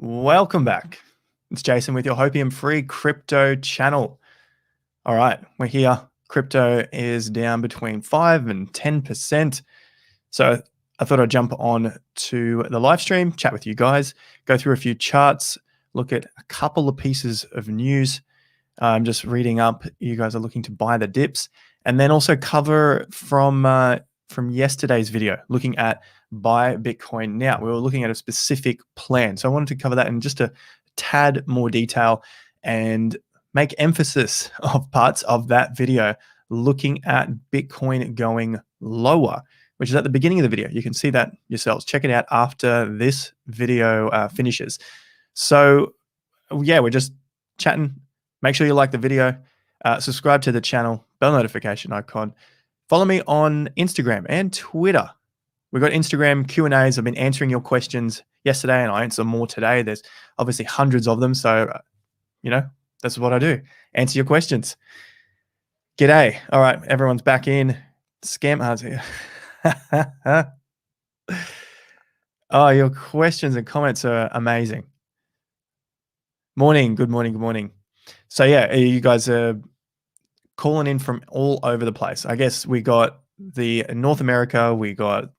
Welcome back. It's Jason with your Hopium Free Crypto channel. All right, we're here. Crypto is down between 5 and 10%. So I thought I'd jump on to the live stream, chat with you guys, go through a few charts, look at a couple of pieces of news. I'm just reading up. You guys are looking to buy the dips, and then also cover from yesterday's video, looking at buy Bitcoin now. We were looking at a specific plan, so I wanted to cover that in just a tad more detail and make emphasis of parts of that video, looking at Bitcoin going lower, which is at the beginning of the video. You can see that yourselves. Check it out after this video finishes. So yeah, we're just chatting. Make sure you like the video, subscribe to the channel, bell notification icon. Follow me on Instagram and Twitter. We've got Instagram Q&As. I've been answering your questions yesterday, and I answer more today. There's obviously hundreds of them, so that's what I do. Answer your questions. G'day. All right, everyone's back in. Scam hearts here. Oh, your questions and comments are amazing. Morning. Good morning. Good morning. So yeah, you guys are calling in from all over the place. I guess we got the North America, we got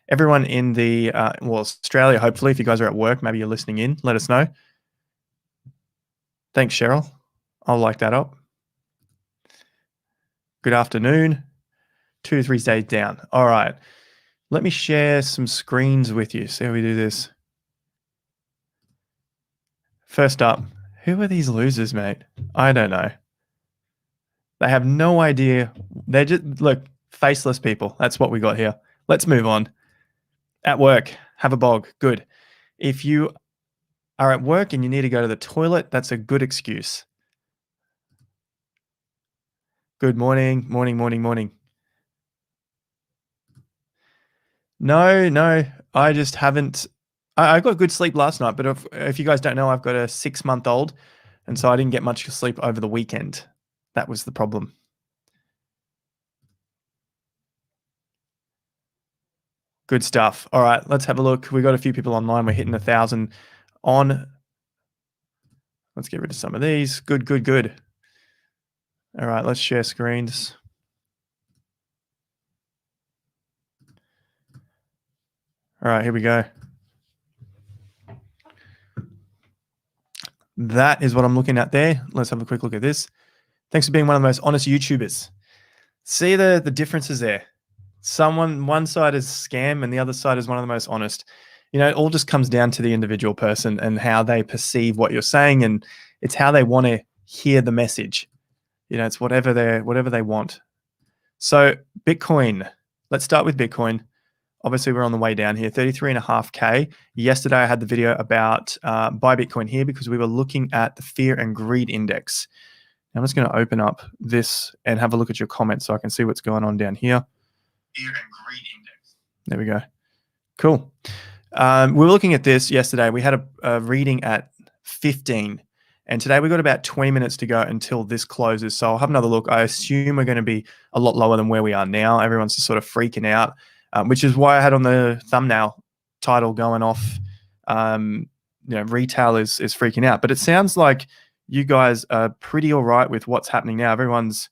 everyone in the Australia. Hopefully, if you guys are at work, maybe you're listening in. Let us know. Thanks, Cheryl. I'll like that up. Good afternoon. 2 to 3 days down. All right. Let me share some screens with you. See how we do this. First up, who are these losers, mate? I don't know. They have no idea. They're just, look, faceless people. That's what we got here. Let's move on. At work, have a bog. Good. If you are at work and you need to go to the toilet, that's a good excuse. Good morning, morning, morning, morning. No, I just haven't. I got good sleep last night, but if you guys don't know, I've got a 6-month-old, and so I didn't get much sleep over the weekend. That was the problem. Good stuff. All right, let's have a look. We got a few people online. We're hitting 1,000 on. Let's get rid of some of these. Good. All right, let's share screens. All right, here we go. That is what I'm looking at there. Let's have a quick look at this. Thanks for being one of the most honest YouTubers. See the differences there. One side is scam and the other side is one of the most honest. It all just comes down to the individual person and how they perceive what you're saying, and it's how they want to hear the message. It's whatever they want. So Bitcoin, let's start with Bitcoin. Obviously, we're on the way down here, 33.5K. Yesterday, I had the video about buy Bitcoin here because we were looking at the fear and greed index. Now, I'm just going to open up this and have a look at your comments so I can see what's going on down here. Fear and greed index. There we go. Cool. We were looking at this yesterday. We had a reading at 15. And today we got about 20 minutes to go until this closes. So I'll have another look. I assume we're going to be a lot lower than where we are now. Everyone's just sort of freaking out. Which is why I had on the thumbnail title going off, retail is freaking out. But it sounds like you guys are pretty all right with what's happening now. Everyone's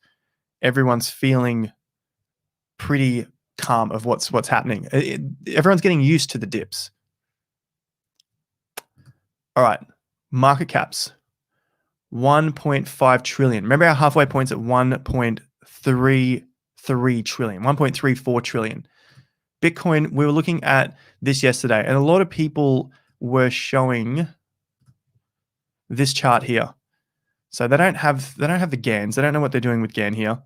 feeling pretty calm of what's happening. Everyone's getting used to the dips. All right, market caps, 1.5 trillion. Remember our halfway point's at 1.33 trillion, 1.34 trillion. Bitcoin, we were looking at this yesterday, and a lot of people were showing this chart here. So they don't have the GANs. They don't know what they're doing with GAN here.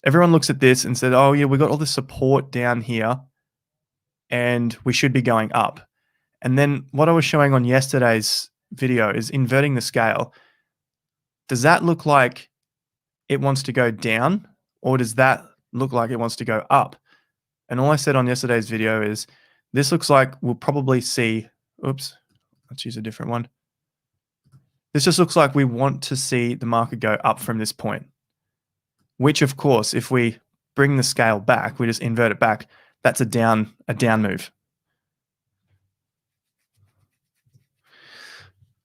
Everyone looks at this and said, oh yeah, we got all the support down here and we should be going up. And then what I was showing on yesterday's video is inverting the scale. Does that look like it wants to go down, or does that look like it wants to go up? And all I said on yesterday's video is, this looks like we'll probably see, oops, let's use a different one. This just looks like we want to see the market go up from this point, which of course, if we bring the scale back, we just invert it back, that's a down move.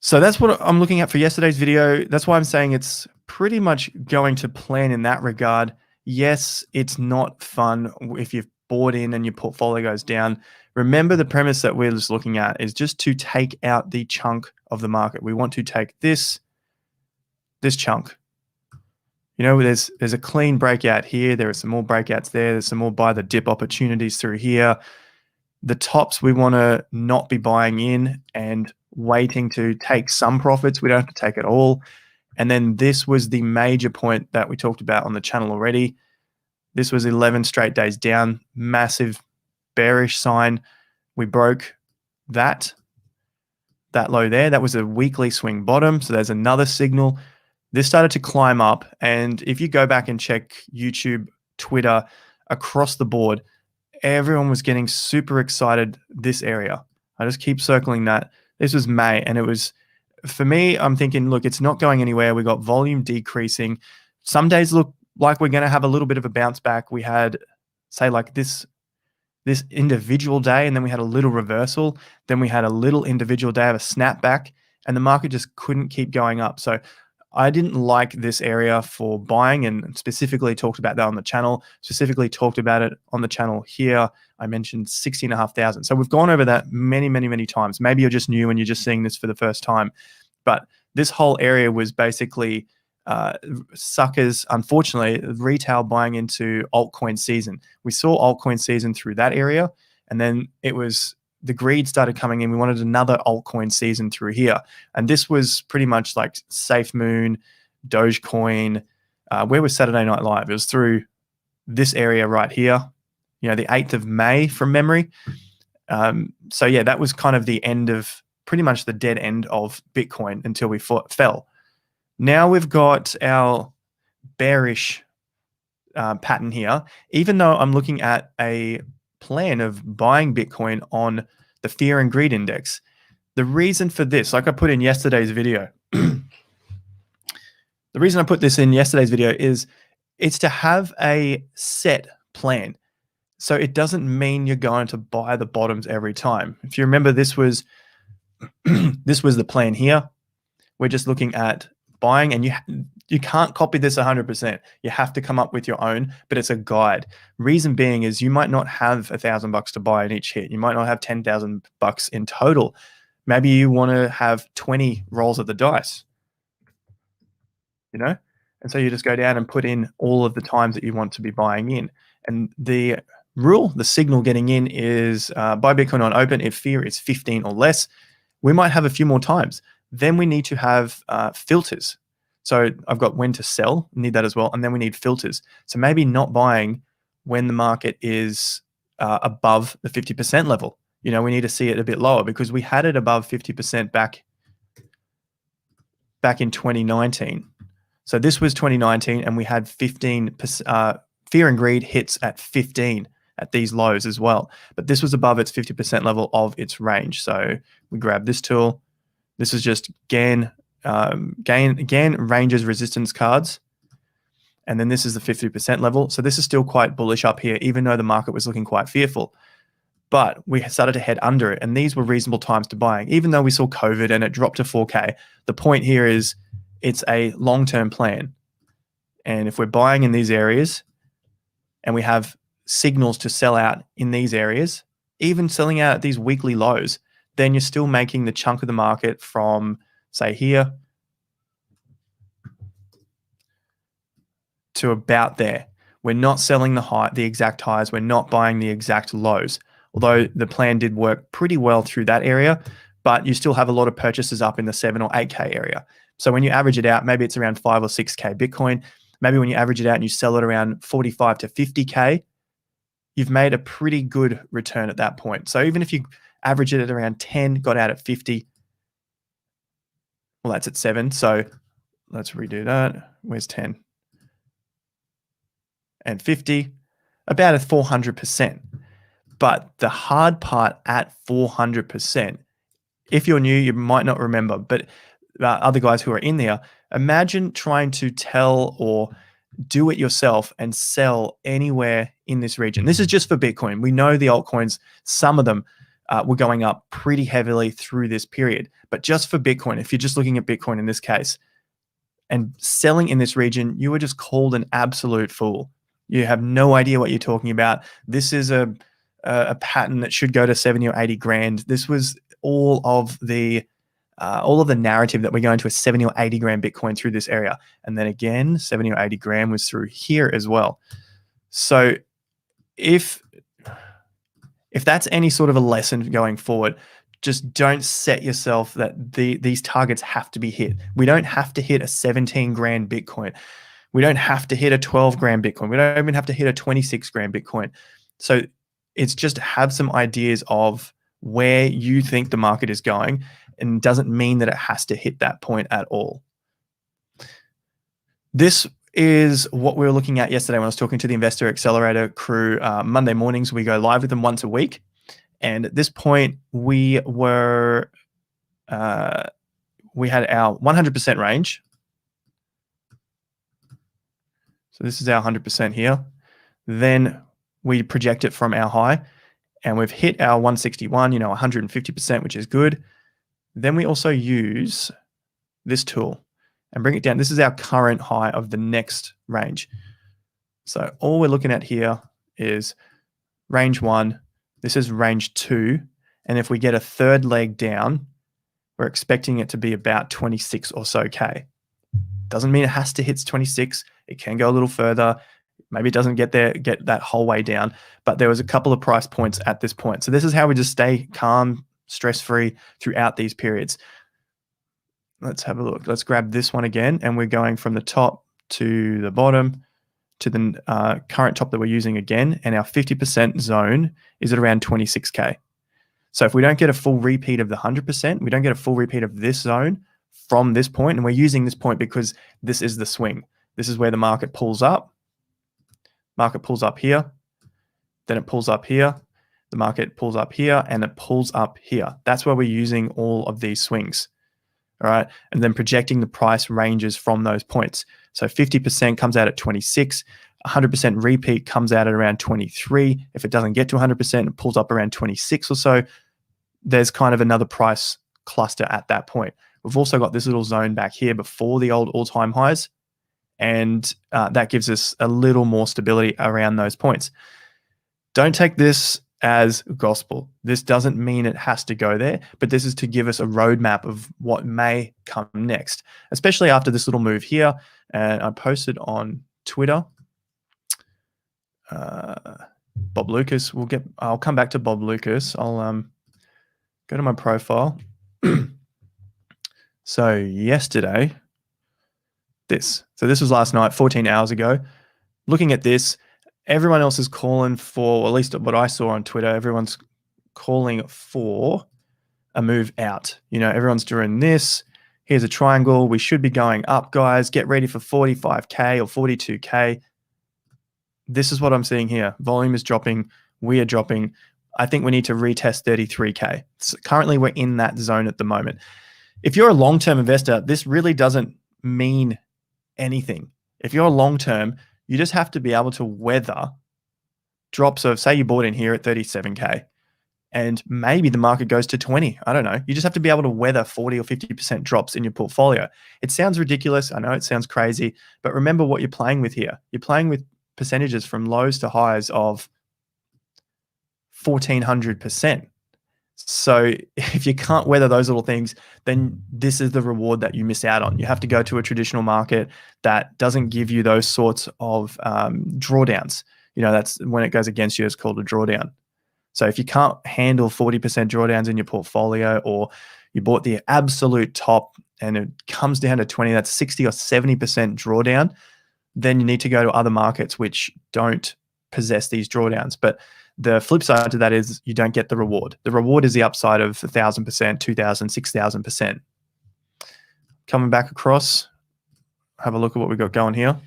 So that's what I'm looking at for yesterday's video. That's why I'm saying it's pretty much going to plan in that regard. Yes, it's not fun if you've bought in and your portfolio goes down. Remember, the premise that we're just looking at is just to take out the chunk of the market. We want to take this chunk. You know, there's a clean breakout here. There are some more breakouts there. There's some more buy the dip opportunities through here. The tops we want to not be buying in and waiting to take some profits. We don't have to take it all. And then this was the major point that we talked about on the channel already. This was 11 straight days down, massive bearish sign. We broke that low there. That was a weekly swing bottom. So there's another signal. This started to climb up. And if you go back and check YouTube, Twitter, across the board, everyone was getting super excited this area. I just keep circling that. This was May, and it was, for me, I'm thinking, look, it's not going anywhere. We got volume decreasing. Some days look like we're going to have a little bit of a bounce back. We had, say, like this individual day, and then we had a little reversal. Then we had a little individual day of a snapback, and the market just couldn't keep going up. So I didn't like this area for buying, and specifically talked about that on the channel, specifically talked about it on the channel here. I mentioned 60,500. So we've gone over that many, many, many times. Maybe you're just new and you're just seeing this for the first time, but this whole area was basically suckers, unfortunately, retail buying into altcoin season. We saw altcoin season through that area, and then it was the greed started coming in. We wanted another altcoin season through here. And this was pretty much like SafeMoon, Dogecoin. Where was Saturday Night Live? It was through this area right here, you know, the 8th of May from memory. So yeah, that was kind of the end of, pretty much the dead end of Bitcoin until we fell. Now we've got our bearish pattern here. Even though I'm looking at a plan of buying Bitcoin on the fear and greed index, the reason for this, like I put in yesterday's video, the reason I put this in yesterday's video is it's to have a set plan. So it doesn't mean you're going to buy the bottoms every time. If you remember, this was this was the plan here. We're just looking at buying, and you can't copy this 100%. You have to come up with your own, but it's a guide. Reason being is you might not have $1,000 to buy in each hit. You might not have $10,000 in total. Maybe you want to have 20 rolls of the dice, you know? And so you just go down and put in all of the times that you want to be buying in. And the rule, the signal getting in is buy Bitcoin on open if fear is 15 or less. We might have a few more times. Then we need to have filters. So I've got when to sell, need that as well. And then we need filters. So maybe not buying when the market is above the 50% level. You know, we need to see it a bit lower, because we had it above 50% back in 2019. So this was 2019, and we had 15%, fear and greed hits at 15 at these lows as well. But this was above its 50% level of its range. So we grab this tool. This is just GAN ranges resistance cards. And then this is the 50% level. So this is still quite bullish up here, even though the market was looking quite fearful. But we started to head under it, and these were reasonable times to buying, even though we saw COVID and it dropped to 4K. The point here is it's a long-term plan. And if we're buying in these areas and we have signals to sell out in these areas, even selling out at these weekly lows, then you're still making the chunk of the market from, say, here to about there. We're not selling the exact highs. We're not buying the exact lows, although the plan did work pretty well through that area, but you still have a lot of purchases up in the 7 or 8K area. So when you average it out, maybe it's around 5 or 6K Bitcoin. Maybe when you average it out and you sell it around 45 to 50K, you've made a pretty good return at that point. So even if you average it at around 10, got out at 50, well, that's at 7. So let's redo that. Where's 10? And 50, about a 400%. But the hard part at 400%, if you're new, you might not remember, but other guys who are in there, imagine trying to tell or do it yourself and sell anywhere in this region. This is just for Bitcoin. We know the altcoins, some of them were going up pretty heavily through this period. But just for Bitcoin, if you're just looking at Bitcoin in this case, and selling in this region, you were just called an absolute fool. You have no idea what you're talking about. This is a pattern that should go to 70 or 80 grand. This was all of the narrative that we're going to a 70 or 80 grand Bitcoin through this area. And then again, 70 or 80 grand was through here as well. So if that's any sort of a lesson going forward, just don't set yourself that these targets have to be hit. We don't have to hit a 17 grand Bitcoin. We don't have to hit a 12 grand Bitcoin. We don't even have to hit a 26 grand Bitcoin. So it's just have some ideas of where you think the market is going, and doesn't mean that it has to hit that point at all. This is what we were looking at yesterday when I was talking to the Investor Accelerator crew. Monday mornings, we go live with them once a week. And at this point, we had our 100% range. So this is our 100% here. Then we project it from our high, and we've hit our 161, 150%, which is good. Then we also use this tool and bring it down. This is our current high of the next range. So all we're looking at here is range 1. This is range 2. And if we get a third leg down, we're expecting it to be about 26 or so K. Doesn't mean it has to hit 26. It can go a little further. Maybe it doesn't get that whole way down. But there was a couple of price points at this point. So this is how we just stay calm, stress-free throughout these periods. Let's have a look. Let's grab this one again. And we're going from the top to the bottom to the current top that we're using again. And our 50% zone is at around 26K. So if we don't get a full repeat of the 100%, we don't get a full repeat of this zone from this point, and we're using this point because this is the swing. This is where the market pulls up. Market pulls up here. Then it pulls up here. The market pulls up here, and it pulls up here. That's where we're using all of these swings. All right. And then projecting the price ranges from those points. So 50% comes out at 26. 100% repeat comes out at around 23. If it doesn't get to 100%, it pulls up around 26 or so. There's kind of another price cluster at that point. We've also got this little zone back here before the old all-time highs. And that gives us a little more stability around those points. Don't take this as gospel. This doesn't mean it has to go there, but this is to give us a roadmap of what may come next, especially after this little move here. And I posted on Twitter. Bob Lucas, I'll come back to Bob Lucas. I'll go to my profile. So yesterday, this was last night, 14 hours ago. Looking at this, everyone else is calling for, or at least what I saw on Twitter, everyone's calling for a move out. Everyone's doing this. Here's a triangle. We should be going up, guys. Get ready for 45K or 42K. This is what I'm seeing here. Volume is dropping. We are dropping. I think we need to retest 33K. So currently, we're in that zone at the moment. If you're a long-term investor, this really doesn't mean anything. If you're long-term, you just have to be able to weather drops of, say you bought in here at 37K and maybe the market goes to 20. I don't know. You just have to be able to weather 40 or 50% drops in your portfolio. It sounds ridiculous. I know it sounds crazy, but remember what you're playing with here. You're playing with percentages from lows to highs of 1,400%. So if you can't weather those little things, then this is the reward that you miss out on. You have to go to a traditional market that doesn't give you those sorts of drawdowns. That's when it goes against you, it's called a drawdown. So if you can't handle 40% drawdowns in your portfolio, or you bought the absolute top and it comes down to 20, that's 60 or 70% drawdown, then you need to go to other markets which don't possess these drawdowns. But the flip side to that is you don't get the reward. The reward is the upside of 1,000%, 2,000, 6,000%. Coming back across, have a look at what we got going here.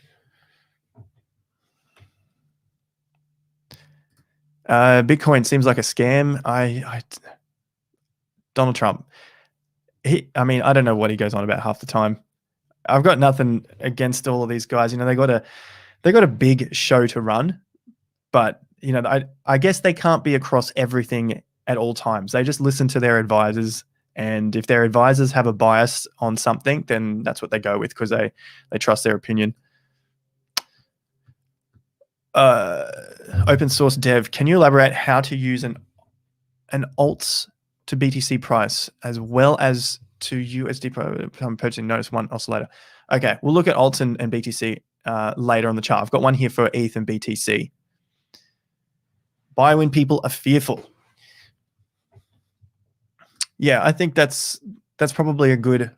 Bitcoin seems like a scam. Donald Trump. I don't know what he goes on about half the time. I've got nothing against all of these guys. They got a big show to run, but I guess they can't be across everything at all times. They just listen to their advisors, and if their advisors have a bias on something, then that's what they go with because they trust their opinion. Open source dev, can you elaborate how to use an alts to BTC price as well as to USD purchasing notice one oscillator? Okay, we'll look at alts and BTC later on the chart. I've got one here for ETH and BTC. Buy when people are fearful. Yeah, I think that's probably a good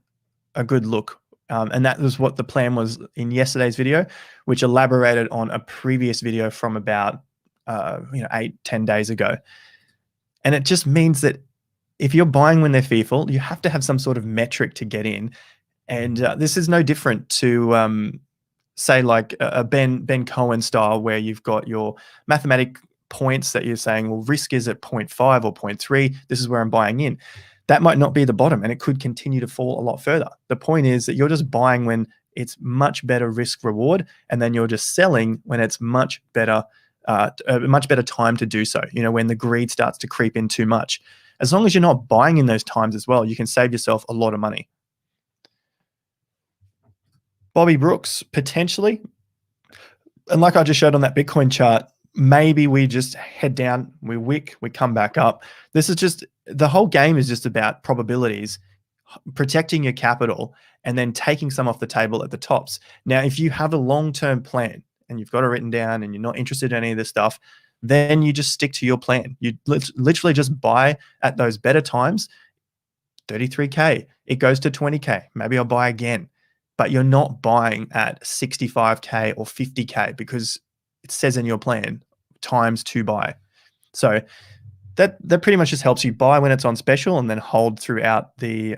look. And that was what the plan was in yesterday's video, which elaborated on a previous video from about 8-10 days ago. And it just means that if you're buying when they're fearful, you have to have some sort of metric to get in. And this is no different to say like a Ben Cohen style, where you've got your mathematic points that you're saying, well, risk is at 0.5 or 0.3. This is where I'm buying in. That might not be the bottom, and it could continue to fall a lot further. The point is that you're just buying when it's much better risk reward, and then you're just selling when it's much better time to do so. When the greed starts to creep in too much. As long as you're not buying in those times as well, you can save yourself a lot of money. Bobby Brooks, potentially. And like I just showed on that Bitcoin chart, maybe we just head down, we wick, we come back up. This is just, the whole game is just about probabilities, protecting your capital, and then taking some off the table at the tops. Now, if you have a long-term plan and you've got it written down and you're not interested in any of this stuff, then you just stick to your plan. You literally just buy at those better times. 33K, it goes to 20K. Maybe I'll buy again. But you're not buying at 65K or 50K because it says in your plan times to buy. So that pretty much just helps you buy when it's on special and then hold throughout the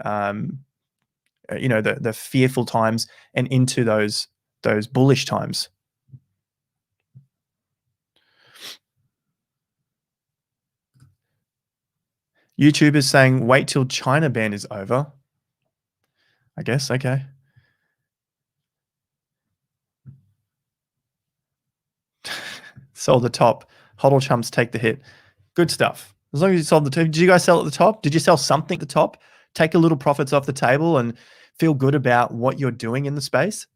the fearful times and into those bullish times. YouTube is saying wait till China ban is over. I guess, okay. Sold the top. Hodl chumps take the hit. Good stuff. As long as you sold the top. Did you guys sell at the top? Did you sell something at the top? Take a little profits off the table and feel good about what you're doing in the space?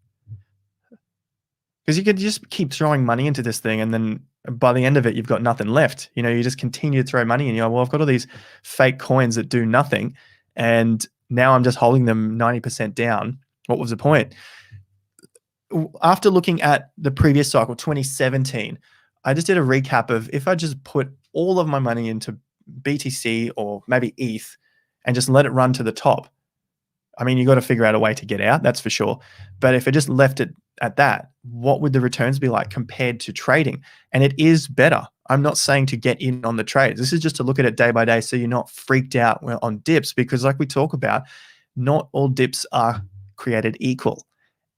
Because you could just keep throwing money into this thing, and then by the end of it, you've got nothing left. You just continue to throw money, and you're like, well, I've got all these fake coins that do nothing, and now I'm just holding them 90% down. What was the point? After looking at the previous cycle, 2017, I just did a recap of if I just put all of my money into BTC or maybe ETH and just let it run to the top. I mean, you got to figure out a way to get out, that's for sure. But if I just left it at that, what would the returns be like compared to trading? And it is better. I'm not saying to get in on the trades. This is just to look at it day by day so you're not freaked out on dips, because like we talk about, not all dips are created equal.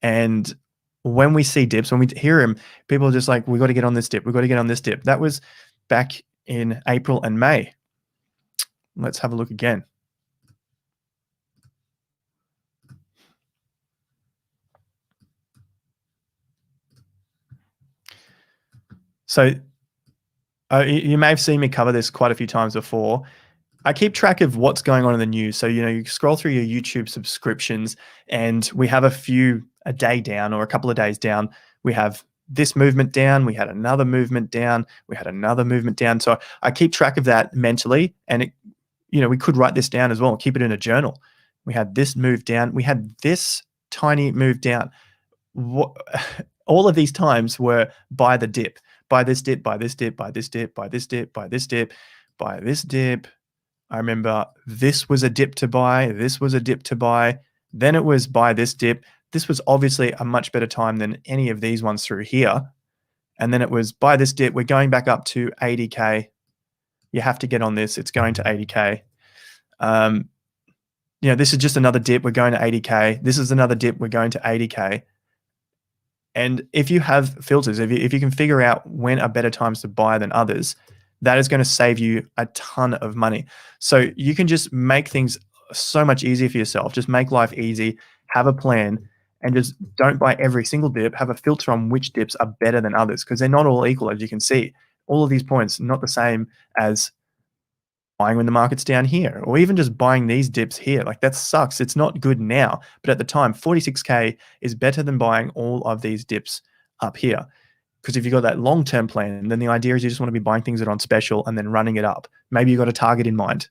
And when we see dips, when we hear them, people are just like, we got to get on this dip. We got to get on this dip. That was back in April and May. Let's have a look again. So you may have seen me cover this quite a few times before. I keep track of what's going on in the news. So, you scroll through your YouTube subscriptions and we have a day down or a couple of days down. We have this movement down. We had another movement down. We had another movement down. So I keep track of that mentally. And, we could write this down as well, keep it in a journal. We had this move down. We had this tiny move down. All of these times were buy the dip. Buy this dip, buy this dip, buy this dip, buy this dip, buy this dip, buy this dip. I remember this was a dip to buy. This was a dip to buy. Then it was buy this dip. This was obviously a much better time than any of these ones through here. And then it was buy this dip. We're going back up to 80K. You have to get on this. It's going to 80K. This is just another dip. We're going to 80K. This is another dip. We're going to 80K. And if you have filters, if you can figure out when are better times to buy than others, that is going to save you a ton of money. So you can just make things so much easier for yourself. Just make life easy, have a plan, and just don't buy every single dip. Have a filter on which dips are better than others, because they're not all equal, as you can see. All of these points, not the same as buying when the market's down here, or even just buying these dips here. Like that sucks. It's not good now, but at the time, 46K is better than buying all of these dips up here. Because if you've got that long-term plan, then the idea is you just want to be buying things that are on special and then running it up. Maybe you've got a target in mind.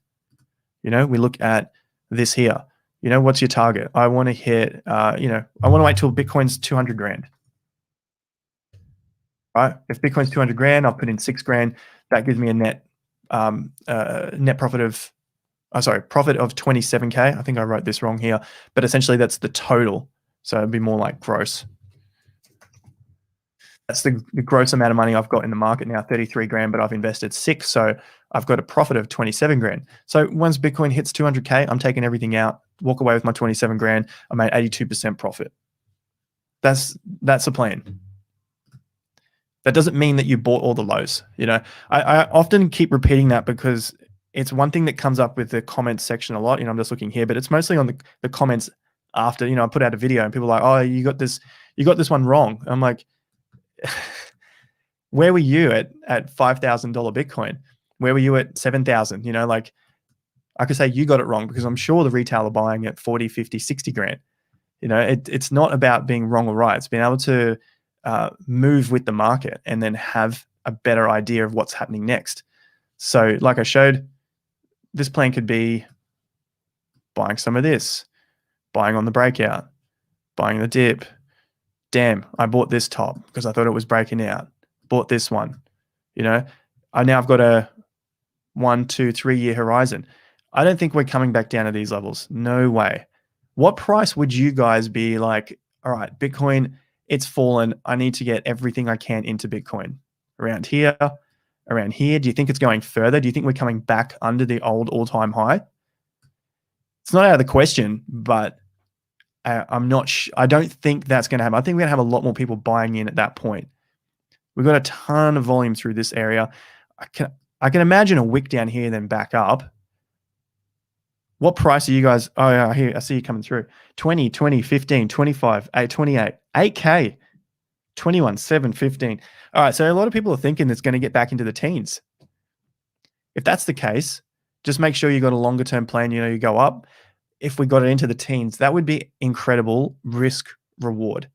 We look at this here. What's your target? I want to hit, I want to wait till Bitcoin's 200 grand. Right? If Bitcoin's 200 grand, I'll put in 6 grand. That gives me a net profit of, profit of 27K. I think I wrote this wrong here, but essentially that's the total. So it'd be more like gross. That's the gross amount of money I've got in the market now, 33 grand, but I've invested 6. So I've got a profit of 27 grand. So once Bitcoin hits 200K, I'm taking everything out, walk away with my 27 grand. I made 82% profit. That's the plan. That doesn't mean that you bought all the lows. I often keep repeating that because it's one thing that comes up with the comments section a lot. I'm just looking here, but it's mostly on the comments after, I put out a video and people are like, oh, you got this one wrong. I'm like, where were you at $5,000 Bitcoin? Where were you at 7,000? Like I could say you got it wrong because I'm sure the retail are buying at 40, 50, 60 grand. It's not about being wrong or right. It's being able to move with the market and then have a better idea of what's happening next. So like I showed, this plan could be buying some of this, buying on the breakout, buying the dip. Damn, I bought this top because I thought it was breaking out. Bought this one. I've got a 1, 2, 3 year horizon. I don't think we're coming back down to these levels. No way. What price would you guys be like, all right, Bitcoin, it's fallen. I need to get everything I can into Bitcoin. Around here. Do you think it's going further? Do you think we're coming back under the old all-time high? It's not out of the question, but I'm not. I don't think that's going to happen. I think we're going to have a lot more people buying in at that point. We've got a ton of volume through this area. I can imagine a wick down here, then back up. What price are you guys? Oh, yeah, here, I see you coming through. 20, 20, 15, 25, 8, 28, 8K, 21, 7, 15. All right, so a lot of people are thinking it's going to get back into the teens. If that's the case, just make sure you got a longer term plan. You go up. If we got it into the teens, that would be incredible risk reward,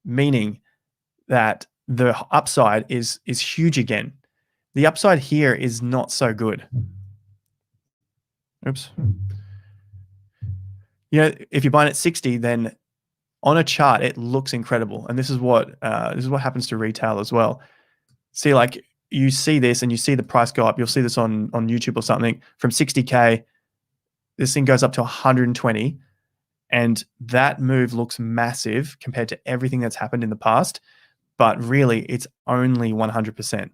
meaning that the upside is huge again. The upside here is not so good. Oops. If you're buying at 60, then on a chart it looks incredible, and this is what happens to retail as well. See, like you see this and you see the price go up. You'll see this on YouTube or something. From 60K, this thing goes up to 120, and that move looks massive compared to everything that's happened in the past. But really, it's only 100%.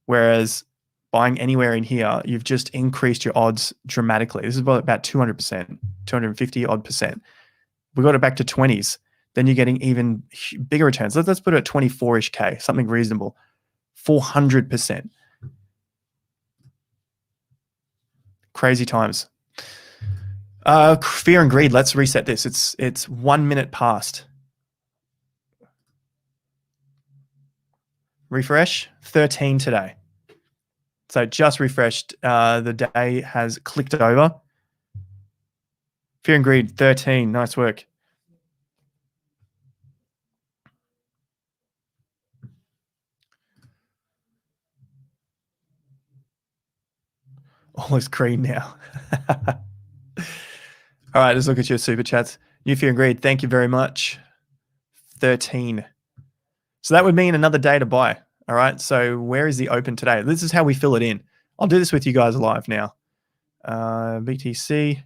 Whereas buying anywhere in here, you've just increased your odds dramatically. This is about 200%, 250 odd percent. We got it back to 20s. Then you're getting even bigger returns. Let's put it at 24-ish K, something reasonable. 400%. Crazy times. Fear and greed. Let's reset this. It's 1 minute past. Refresh. 13 today. So just refreshed. The day has clicked over. Fear and greed. 13. Nice work. All is green now. All right, let's look at your super chats. New Fear and Greed, thank you very much. 13. So that would mean another day to buy. All right, so where is the open today? This is how we fill it in. I'll do this with you guys live now. BTC.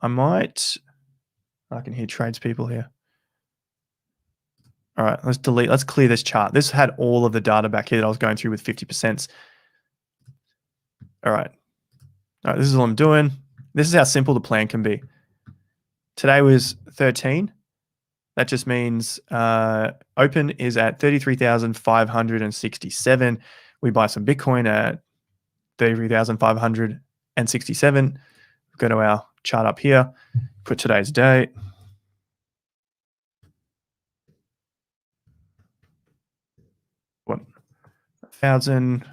I can hear tradespeople here. All right, let's clear this chart. This had all of the data back here that I was going through with 50%. All right, this is all I'm doing. This is how simple the plan can be. Today was 13. That just means open is at 33,567. We buy some Bitcoin at 33,567. Go to our chart up here, put today's date. What? 1,000.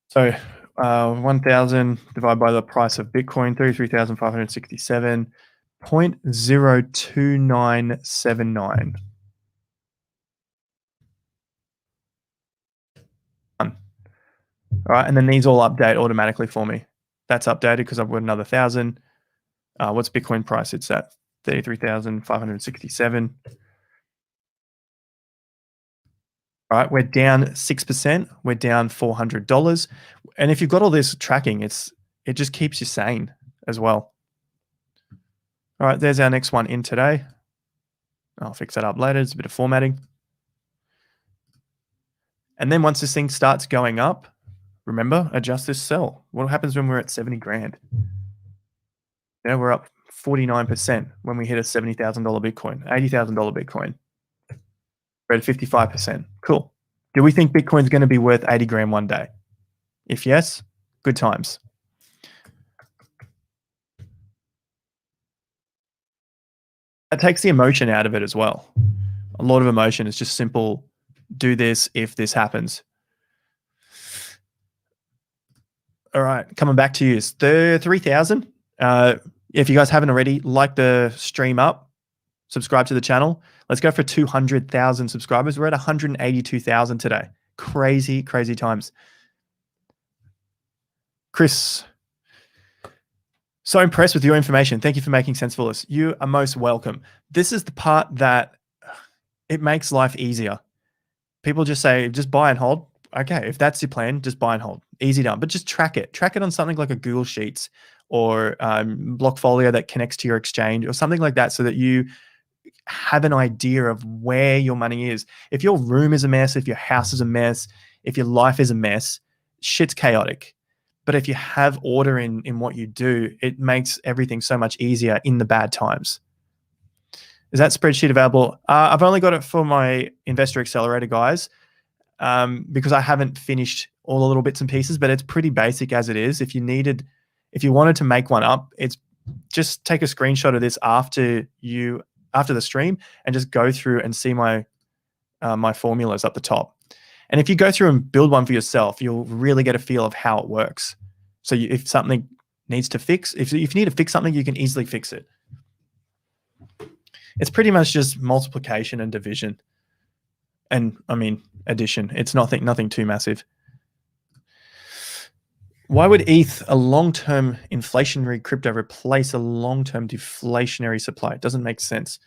So 1,000 divided by the price of Bitcoin, 33,567.02979. All right, and then these all update automatically for me. That's updated because I've got another 1,000. What's Bitcoin price? It's at 33,567. All right, we're down 6%. We're down $400. And if you've got all this tracking, it just keeps you sane as well. All right, there's our next one in today. I'll fix that up later. It's a bit of formatting. And then once this thing starts going up, remember, adjust this sell. What happens when we're at 70 grand? We're up 49% when we hit a $70,000 Bitcoin, $80,000 Bitcoin. We're at 55%. Cool. Do we think Bitcoin's going to be worth 80 grand one day? If yes, good times. That takes the emotion out of it as well. A lot of emotion is just simple, do this if this happens. All right, coming back to you, it's 3,000. If you guys haven't already, like the stream up, subscribe to the channel. Let's go for 200,000 subscribers. We're at 182,000 today. Crazy, crazy times. Chris, so impressed with your information. Thank you for making sense for us. You are most welcome. This is the part that it makes life easier. People just say, just buy and hold. Okay, if that's your plan, just buy and hold. Easy done. But just track it. Track it on something like a Google Sheets or Blockfolio that connects to your exchange or something like that so that you have an idea of where your money is. If your room is a mess, if your house is a mess, if your life is a mess, shit's chaotic. But if you have order in what you do, it makes everything so much easier in the bad times. Is that spreadsheet available? I've only got it for my Investor Accelerator guys because I haven't finished all the little bits and pieces, but it's pretty basic as it is. If you wanted to make one up, it's just take a screenshot of this after the stream and just go through and see my formulas up the top. And if you go through and build one for yourself, you'll really get a feel of how it works. So if something needs to fix, if you need to fix something, you can easily fix it. It's pretty much just multiplication and division. And I mean, addition. It's nothing too massive. Why would ETH, a long-term inflationary crypto, replace a long-term deflationary supply? It doesn't make sense.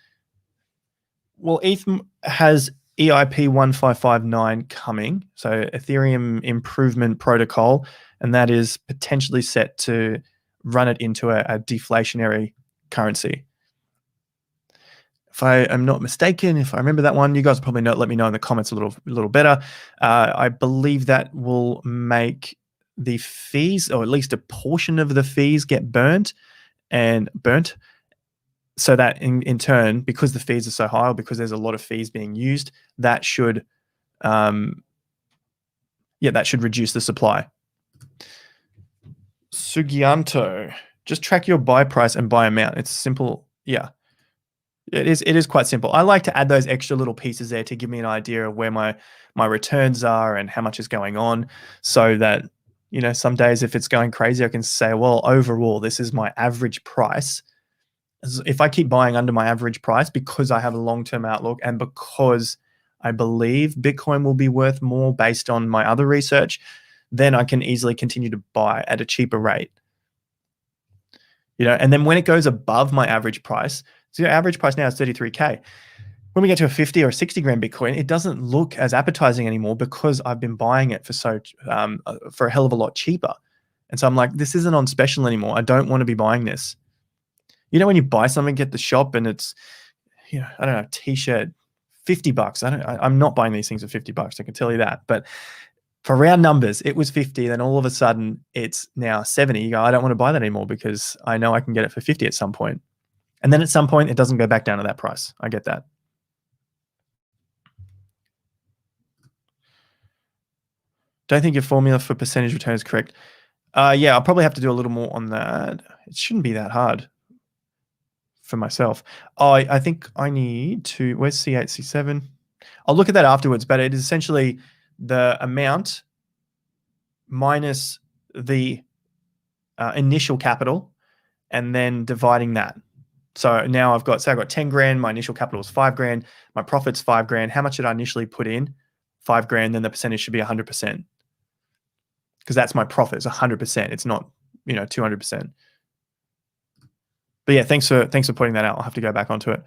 Well, ETH has EIP 1559 coming, so Ethereum Improvement Protocol, and that is potentially set to run it into a deflationary currency. If I am not mistaken, if I remember that one, you guys will probably let me know in the comments a little better. I believe that will make the fees, or at least a portion of the fees, get burnt. So that in turn, because the fees are so high, or because there's a lot of fees being used, that should reduce the supply. Sugianto, just track your buy price and buy amount. It's simple. Yeah, it is quite simple. I like to add those extra little pieces there to give me an idea of where my returns are and how much is going on, so that some days if it's going crazy, I can say, well, overall, this is my average price. If I keep buying under my average price because I have a long-term outlook and because I believe Bitcoin will be worth more based on my other research, then I can easily continue to buy at a cheaper rate. And then when it goes above my average price, so your average price now is 33K. When we get to a 50 or 60 grand Bitcoin, it doesn't look as appetizing anymore because I've been buying it for a hell of a lot cheaper. And so I'm like, this isn't on special anymore. I don't want to be buying this. When you buy something at the shop and it's, I don't know, a t-shirt, $50. I'm not buying these things for $50. I can tell you that. But for round numbers, it was 50. Then all of a sudden it's now 70. You go, I don't want to buy that anymore because I know I can get it for 50 at some point. And then at some point it doesn't go back down to that price. I get that. Don't think your formula for percentage return is correct. Yeah, I'll probably have to do a little more on that. It shouldn't be that hard for myself. I think I need to, where's C8, C7? I'll look at that afterwards, but it is essentially the amount minus the initial capital and then dividing that. So now I've got 10 grand, my initial capital was 5 grand, my profit's 5 grand. How much did I initially put in? 5 grand, then the percentage should be 100%. Because that's my profit, it's 100%. It's not, 200%. But yeah, thanks for pointing that out. I'll have to go back onto it.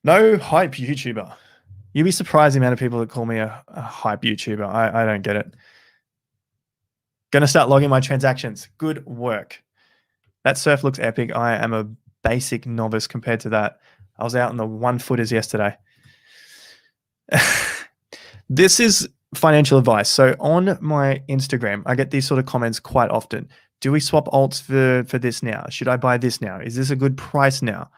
No hype YouTuber. You'd be surprised the amount of people that call me a hype YouTuber. I don't get it. Gonna start logging my transactions. Good work. That surf looks epic. I am a basic novice compared to that. I was out in the 1-footers yesterday. This is financial advice. So on my Instagram, I get these sort of comments quite often. Do we swap alts for this now? Should I buy this now? Is this a good price now?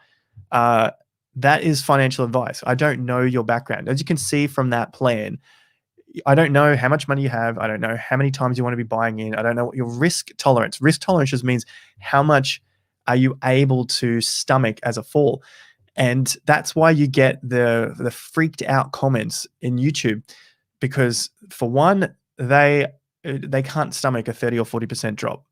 That is financial advice. I don't know your background. As you can see from that plan, I don't know how much money you have. I don't know how many times you want to be buying in. I don't know what your risk tolerance. Risk tolerance just means how much are you able to stomach as a fall. And that's why you get the freaked out comments in YouTube, because for one, they can't stomach a 30 or 40% drop.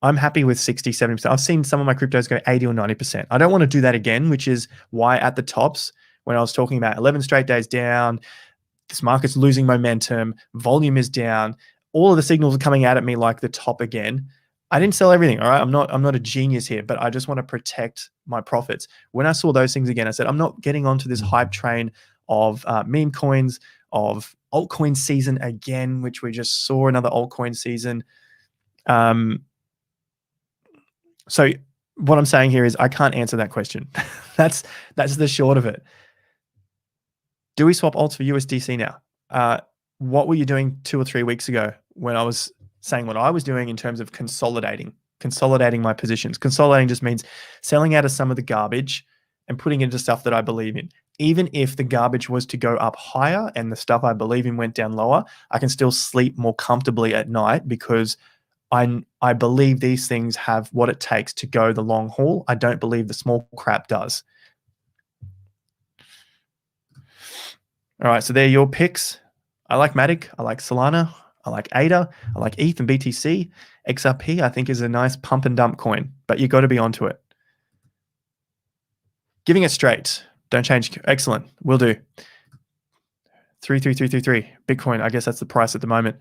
I'm happy with 60, 70%. I've seen some of my cryptos go 80 or 90%. I don't want to do that again, which is why at the tops, when I was talking about 11 straight days down, this market's losing momentum, volume is down, all of the signals are coming out at me like the top again. I didn't sell everything, all right? I'm not a genius here, but I just want to protect my profits. When I saw those things again, I said, I'm not getting onto this hype train of meme coins, of altcoin season again, which we just saw another altcoin season. So what I'm saying here is I can't answer that question. That's the short of it. Do we swap alts for USDC now? What were you doing 2 or 3 weeks ago when I was saying what I was doing in terms of consolidating my positions? Consolidating just means selling out of some of the garbage and putting into stuff that I believe in. Even if the garbage was to go up higher and the stuff I believe in went down lower, I can still sleep more comfortably at night because I believe these things have what it takes to go the long haul. I don't believe the small crap does. All right, so there are your picks. I like Matic. I like Solana. I like ADA. I like ETH and BTC. XRP, I think, is a nice pump and dump coin, but you got to be onto it. Giving it straight. Don't change. Excellent. Will do. 33333. Bitcoin. I guess that's the price at the moment.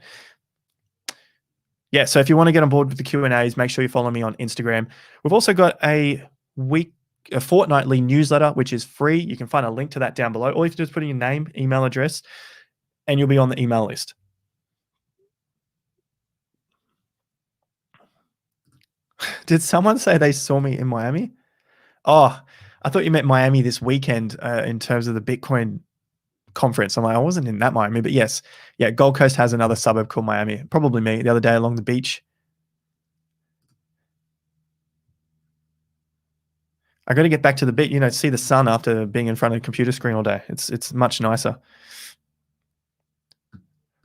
Yeah, so if you want to get on board with the Q&As, make sure you follow me on Instagram. We've also got a fortnightly newsletter, which is free. You can find a link to that down below. All you have to do is put in your name, email address, and you'll be on the email list. Did someone say they saw me in Miami? Oh, I thought you meant Miami this weekend in terms of the Bitcoin conference. I'm like, I wasn't in that Miami, but yes. Yeah, Gold Coast has another suburb called Miami. Probably me the other day along the beach. I got to get back to the beach, see the sun after being in front of a computer screen all day. It's much nicer.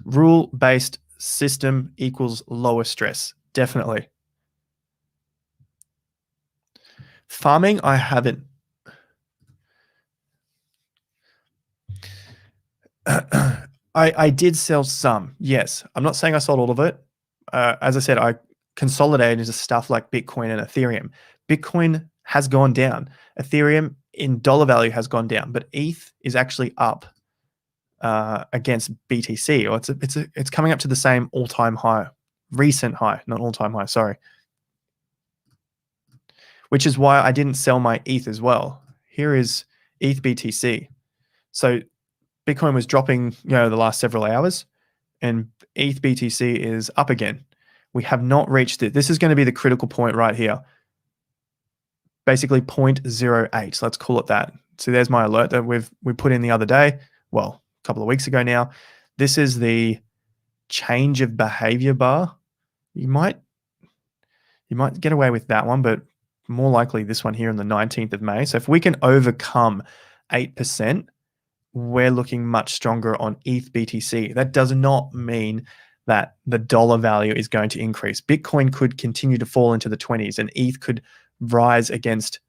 Rule-based system equals lower stress. Definitely. Farming, I haven't. I did sell some, yes. I'm not saying I sold all of it. As I said, I consolidated into stuff like Bitcoin and Ethereum. Bitcoin has gone down. Ethereum in dollar value has gone down, but ETH is actually up against BTC, or it's coming up to the same all-time high, recent high, not all-time high, sorry. Which is why I didn't sell my ETH as well. Here is ETH BTC. So Bitcoin was dropping, the last several hours, and ETH BTC is up again. We have not reached it. This is going to be the critical point right here. Basically 0.08. Let's call it that. So there's my alert that we put in the other day. Well, a couple of weeks ago now. This is the change of behavior bar. You might get away with that one, but more likely this one here on the 19th of May. So if we can overcome 8%, we're looking much stronger on ETH BTC. That does not mean that the dollar value is going to increase. Bitcoin could continue to fall into the 20s and ETH could rise against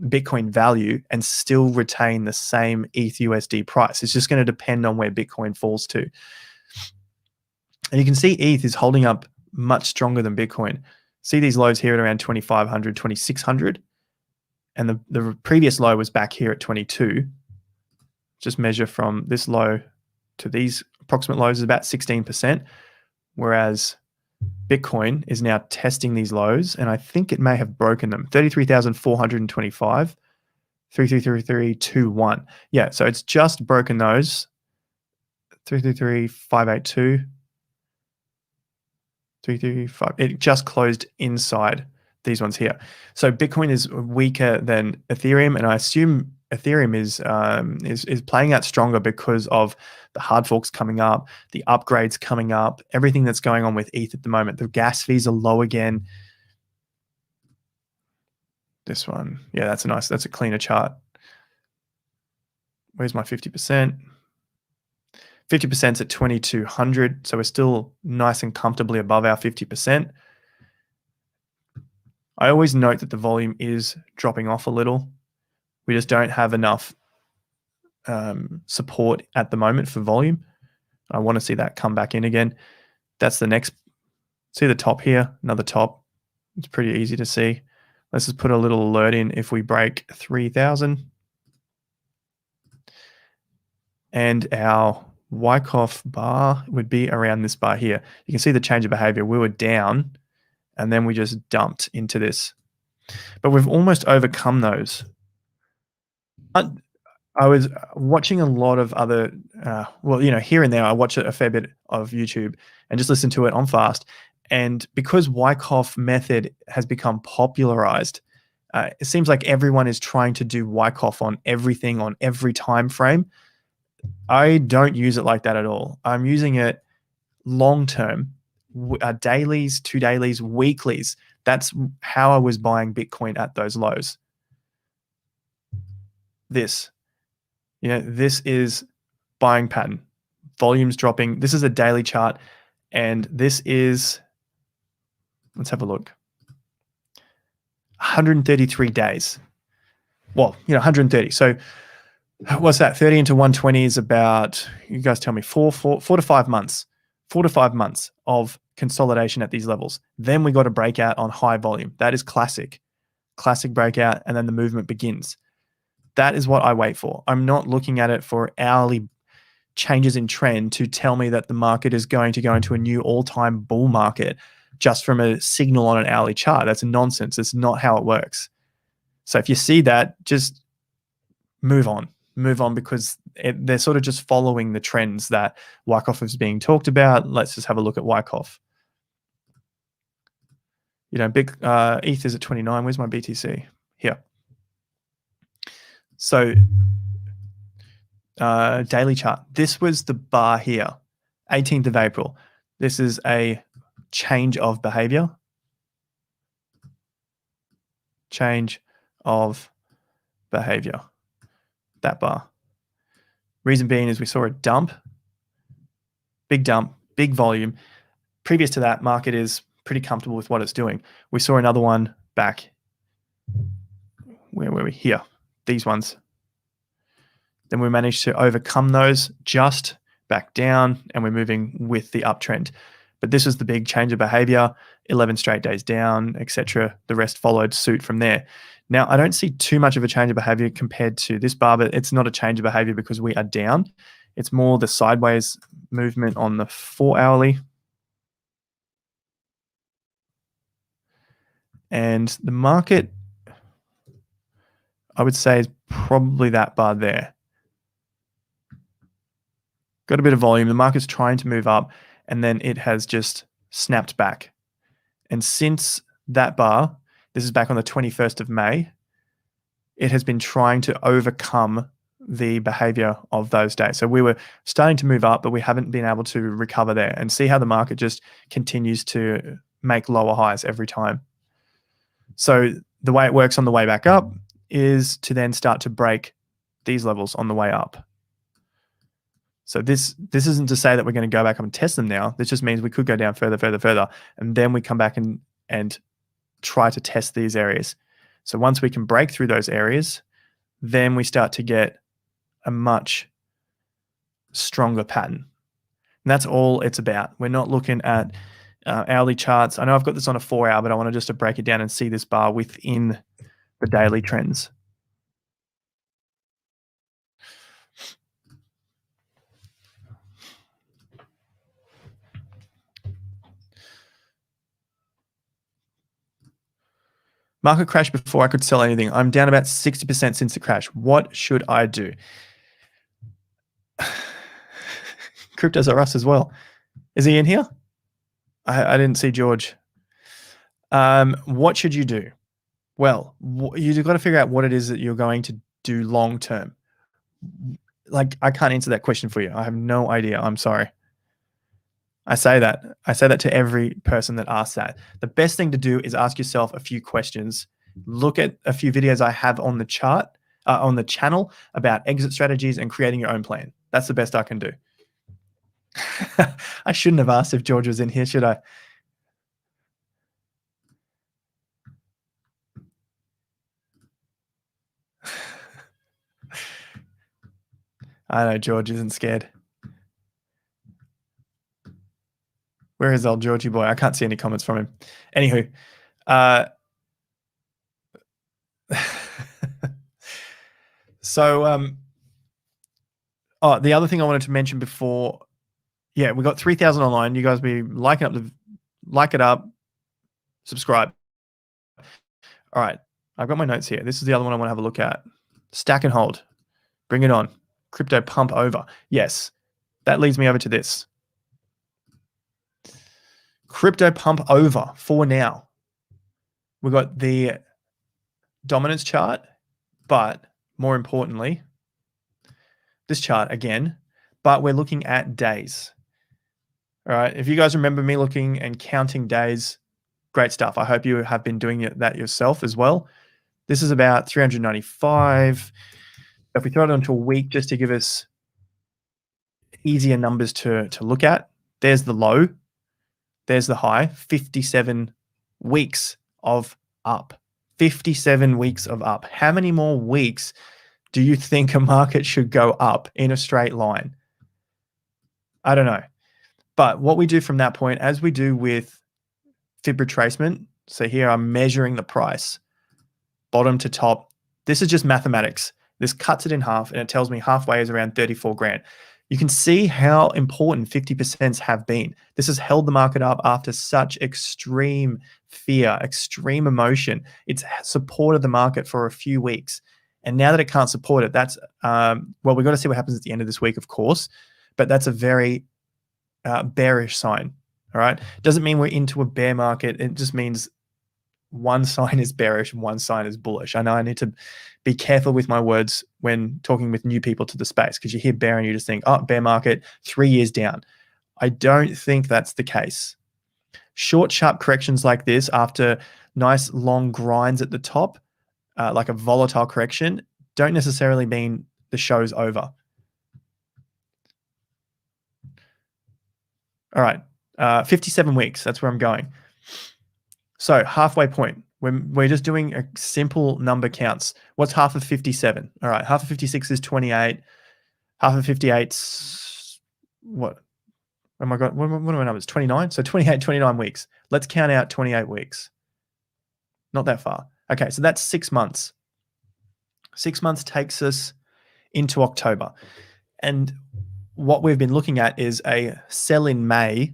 Bitcoin value and still retain the same ETH USD price. It's just going to depend on where Bitcoin falls to. And you can see ETH is holding up much stronger than Bitcoin. See these lows here at around 2,500, 2,600. And the previous low was back here at 22. Just measure from this low to these approximate lows is about 16%. Whereas Bitcoin is now testing these lows, and I think it may have broken them. 33,425, 333321. Yeah, so it's just broken those. 333582, 335. It just closed inside these ones here. So Bitcoin is weaker than Ethereum, and I assume Ethereum is playing out stronger because of the hard forks coming up, the upgrades coming up, everything that's going on with ETH at the moment. The gas fees are low again. This one, yeah, that's a cleaner chart. Where's my 50%? 50% is at 2,200, so we're still nice and comfortably above our 50%. I always note that the volume is dropping off a little. We just don't have enough support at the moment for volume. I want to see that come back in again. That's the next. See the top here, another top. It's pretty easy to see. Let's just put a little alert in if we break 3,000. And our Wyckoff bar would be around this bar here. You can see the change of behavior. We were down, and then we just dumped into this. But we've almost overcome those. I was watching a lot of other, here and there, I watch a fair bit of YouTube and just listen to it on fast. And because Wyckoff method has become popularized, it seems like everyone is trying to do Wyckoff on everything, on every time frame. I don't use it like that at all. I'm using it long-term, dailies, 2 dailies, weeklies. That's how I was buying Bitcoin at those lows. This is buying pattern. Volume's dropping. This is a daily chart, and this is, let's have a look. 133 days. Well, 130. So what's that? 30 into 120 is about, you guys tell me, 4 to 5 months. 4 to 5 months of consolidation at these levels. Then we got a breakout on high volume. That is classic. Classic breakout, and then the movement begins. That is what I wait for. I'm not looking at it for hourly changes in trend to tell me that the market is going to go into a new all-time bull market just from a signal on an hourly chart. That's nonsense. It's not how it works. So if you see that, just move on. Move on, because they're sort of just following the trends that Wyckoff is being talked about. Let's just have a look at Wyckoff. Big ETH is at 29. Where's my BTC? Here. So daily chart. This was the bar here, 18th of April. This is a change of behavior. Change of behavior. That bar. Reason being is we saw a dump, big volume. Previous to that, market is pretty comfortable with what it's doing. We saw another one back. Where were we? Here. These ones. Then we managed to overcome those, just back down, and we're moving with the uptrend. But this was the big change of behavior, 11 straight days down, etc. The rest followed suit from there. Now, I don't see too much of a change of behavior compared to this bar, but it's not a change of behavior because we are down. It's more the sideways movement on the 4 hourly. And the market, I would say, is probably that bar there. Got a bit of volume. The market's trying to move up, and then it has just snapped back. And since that bar, this is back on the 21st of May, it has been trying to overcome the behavior of those days. So we were starting to move up, but we haven't been able to recover there. And see how the market just continues to make lower highs every time. So the way it works on the way back up is to then start to break these levels on the way up. So this isn't to say that we're going to go back up and test them now. This just means we could go down further, and then we come back and try to test these areas. So once we can break through those areas, then we start to get a much stronger pattern. And that's all it's about. We're not looking at hourly charts. I know I've got this on a 4 hour, but I want to just to break it down and see this bar within the daily trends. Market crash before I could sell anything. I'm down about 60% since the crash. What should I do? Cryptos are us as well. Is he in here? I didn't see George. What should you do? Well, you've got to figure out what it is that you're going to do long term. Like, I can't answer that question for you. I have no idea. I'm sorry. I say that to every person that asks that. The best thing to do is ask yourself a few questions. Look at a few videos I have on the chart, on the channel about exit strategies and creating your own plan. That's the best I can do. I shouldn't have asked if George was in here, should I? I know George isn't scared. Where is old Georgie boy? I can't see any comments from him. Anywho, so the other thing I wanted to mention before, yeah, we got 3,000 online. You guys be like it up, subscribe. All right, I've got my notes here. This is the other one I want to have a look at. Stack and hold. Bring it on. Crypto pump over. Yes, that leads me over to this. Crypto pump over for now. We've got the dominance chart, but more importantly, this chart again, but we're looking at days. All right, if you guys remember me looking and counting days, great stuff. I hope you have been doing that yourself as well. This is about 395. If we throw it onto a week just to give us easier numbers to look at, there's the low, there's the high, 57 weeks of up. 57 weeks of up. How many more weeks do you think a market should go up in a straight line? I don't know. But what we do from that point, as we do with fib retracement, so here I'm measuring the price, bottom to top. This is just mathematics. This cuts it in half and it tells me halfway is around 34 grand. You can see how important 50% have been. This has held the market up after such extreme fear, extreme emotion. It's supported the market for a few weeks. And now that it can't support it, that's, well, we've got to see what happens at the end of this week, of course, but that's a very bearish sign, all right? Doesn't mean we're into a bear market. It just means one sign is bearish and one sign is bullish. I know I need to be careful with my words when talking with new people to the space, because you hear bear and you just think, oh, bear market, 3 years down. I don't think that's the case. Short, sharp corrections like this after nice long grinds at the top, like a volatile correction, don't necessarily mean the show's over. All right, 57 weeks, that's where I'm going. So halfway point, we're just doing a simple number counts. What's half of 57? All right, half of 56 is 28. Half of 58's what? Oh my God, what are my numbers? 29? So 28, 29 weeks. Let's count out 28 weeks. Not that far. Okay, so that's 6 months. 6 months takes us into October. And what we've been looking at is a sell in May.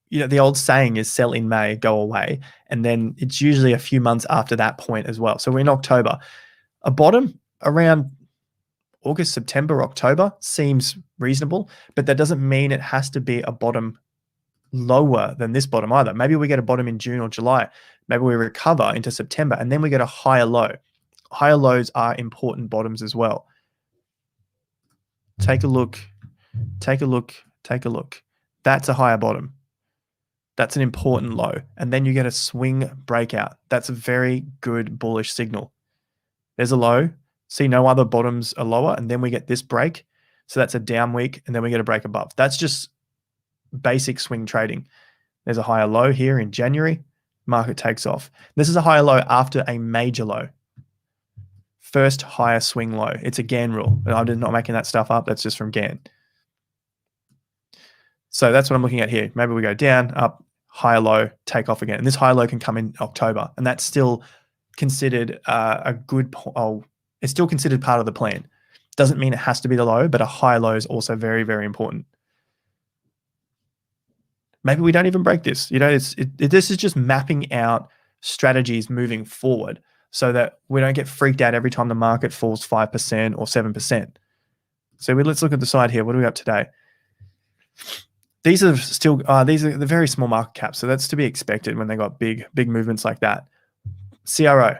You know, the old saying is sell in May, go away. And then it's usually a few months after that point as well. So we're in October. A bottom around August, September, October seems reasonable, but that doesn't mean it has to be a bottom lower than this bottom either. Maybe we get a bottom in June or July. Maybe we recover into September and then we get a higher low. Higher lows are important bottoms as well. Take a look, take a look, take a look. That's a higher bottom. That's an important low. And then you get a swing breakout. That's a very good bullish signal. There's a low. See, no other bottoms are lower. And then we get this break. So that's a down week. And then we get a break above. That's just basic swing trading. There's a higher low here in January. market takes off. This is a higher low after a major low. First higher swing low. It's a Gann rule. I'm not making that stuff up. That's just from Gann. So that's what I'm looking at here. Maybe we go down, up, higher low, take off again. And this higher low can come in October. And that's still considered a good, it's still considered part of the plan. Doesn't mean it has to be the low, but a high low is also very, very important. Maybe we don't even break this. You know, this is just mapping out strategies moving forward so that we don't get freaked out every time the market falls 5% or 7%. So let's look at the side here. What are we up today? These are still these are the very small market caps, so that's to be expected when they got big movements like that. CRO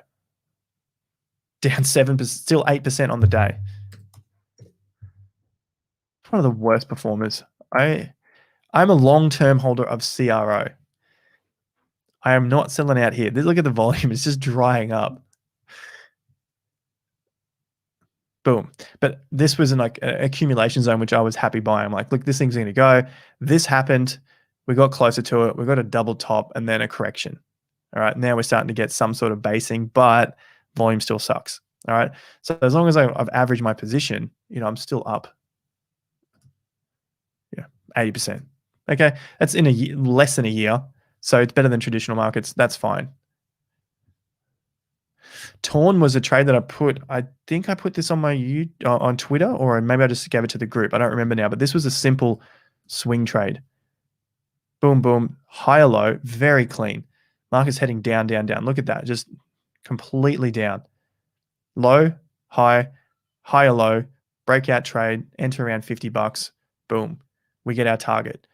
down 7%, still 8% on the day. One of the worst performers. I'm a long-term holder of CRO. I am not selling out here. Look at the volume; it's just drying up. Boom. But this was in like an accumulation zone, which I was happy by. I'm like, look, this thing's going to go. This happened. We got closer to it. We got a double top and then a correction. All right. Now we're starting to get some sort of basing, but volume still sucks. All right. So as long as I've averaged my position, you know, I'm still up. Yeah, 80%. Okay. That's in a year, less than a year. So it's better than traditional markets. That's fine. Torn was a trade that I think I put this on my on Twitter, or maybe I just gave it to the group. I don't remember now, but this was a simple swing trade. Boom, boom, higher low, very clean. Market's heading down, down, down. Look at that, just completely down. Low, high, higher low, breakout trade, enter around $50. Boom, we get our target.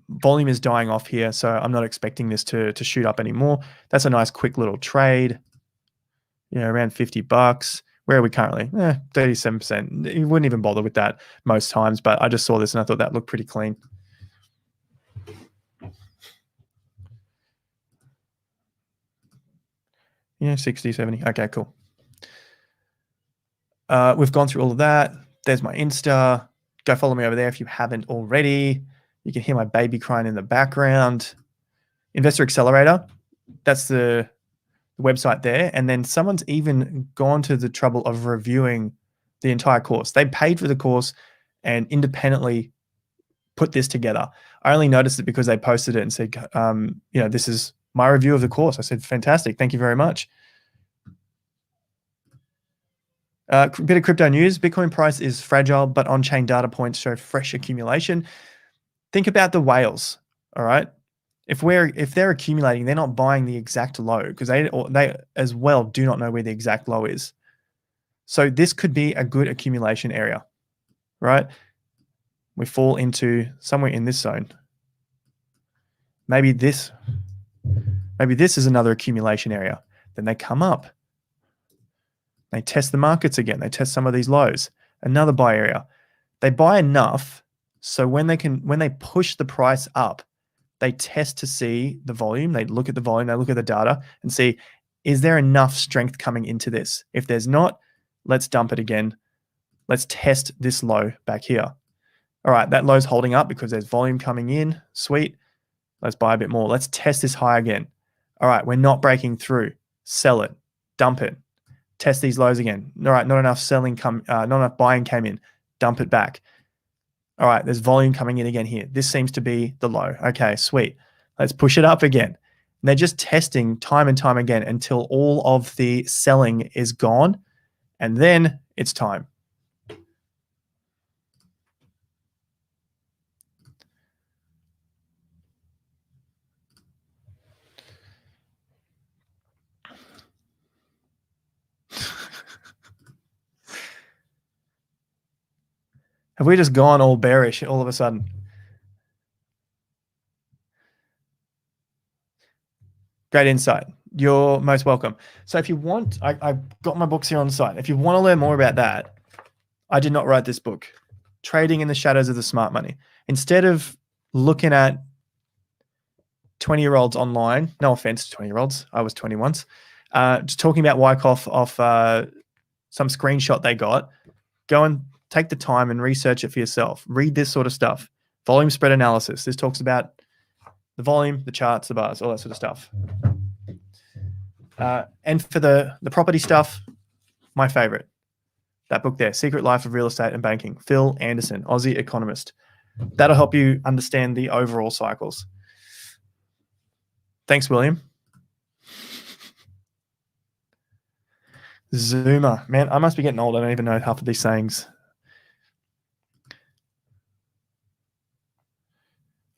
Volume is dying off here, so I'm not expecting this to shoot up anymore. That's a nice quick little trade. You know, around $50. Where are we currently? 37%. You wouldn't even bother with that most times, but I just saw this and I thought that looked pretty clean. Yeah, 60, 70. Okay, cool. We've gone through all of that. There's my Insta. Go follow me over there if you haven't already. You can hear my baby crying in the background. Investor Accelerator. That's the website there, and then someone's even gone to the trouble of reviewing the entire course. They paid for the course and independently put this together. I only noticed it because they posted it and said, you know, this is my review of the course. I said, fantastic, thank you very much. Bit of crypto news. Bitcoin price is fragile, but on-chain data points show fresh accumulation. Think about the whales, all right? If they're accumulating, they're not buying the exact low because they as well do not know where the exact low is. So this could be a good accumulation area, right? We fall into somewhere in this zone. Maybe this is another accumulation area. Then they come up. They test the markets again. They test some of these lows. Another buy area. They buy enough so when they push the price up, they test to see the volume. They look at the volume. They look at the data and see, is there enough strength coming into this? If there's not, let's dump it again. Let's test this low back here. All right, that low's holding up because there's volume coming in. Sweet. Let's buy a bit more. Let's test this high again. All right, we're not breaking through. Sell it. Dump it. Test these lows again. All right, not enough not enough buying came in. Dump it back. All right, there's volume coming in again here. This seems to be the low. Okay, sweet. Let's push it up again. And they're just testing time and time again until all of the selling is gone, and then it's time. Have we just gone all bearish all of a sudden? Great insight. You're most welcome. So if you want, I've got my books here on the site. If you want to learn more about that, I did not write this book, Trading in the Shadows of the Smart Money. Instead of looking at 20-year-olds online, no offense to 20-year-olds, I was 20 once, just talking about Wyckoff off some screenshot they got, go and take the time and research it for yourself. Read this sort of stuff. Volume spread analysis. This talks about the volume, the charts, the bars, all that sort of stuff. And for the property stuff, my favorite, that book there, Secret Life of Real Estate and Banking, Phil Anderson, Aussie economist. That'll help you understand the overall cycles. Thanks, William. Zoomer. Man, I must be getting old. I don't even know half of these sayings.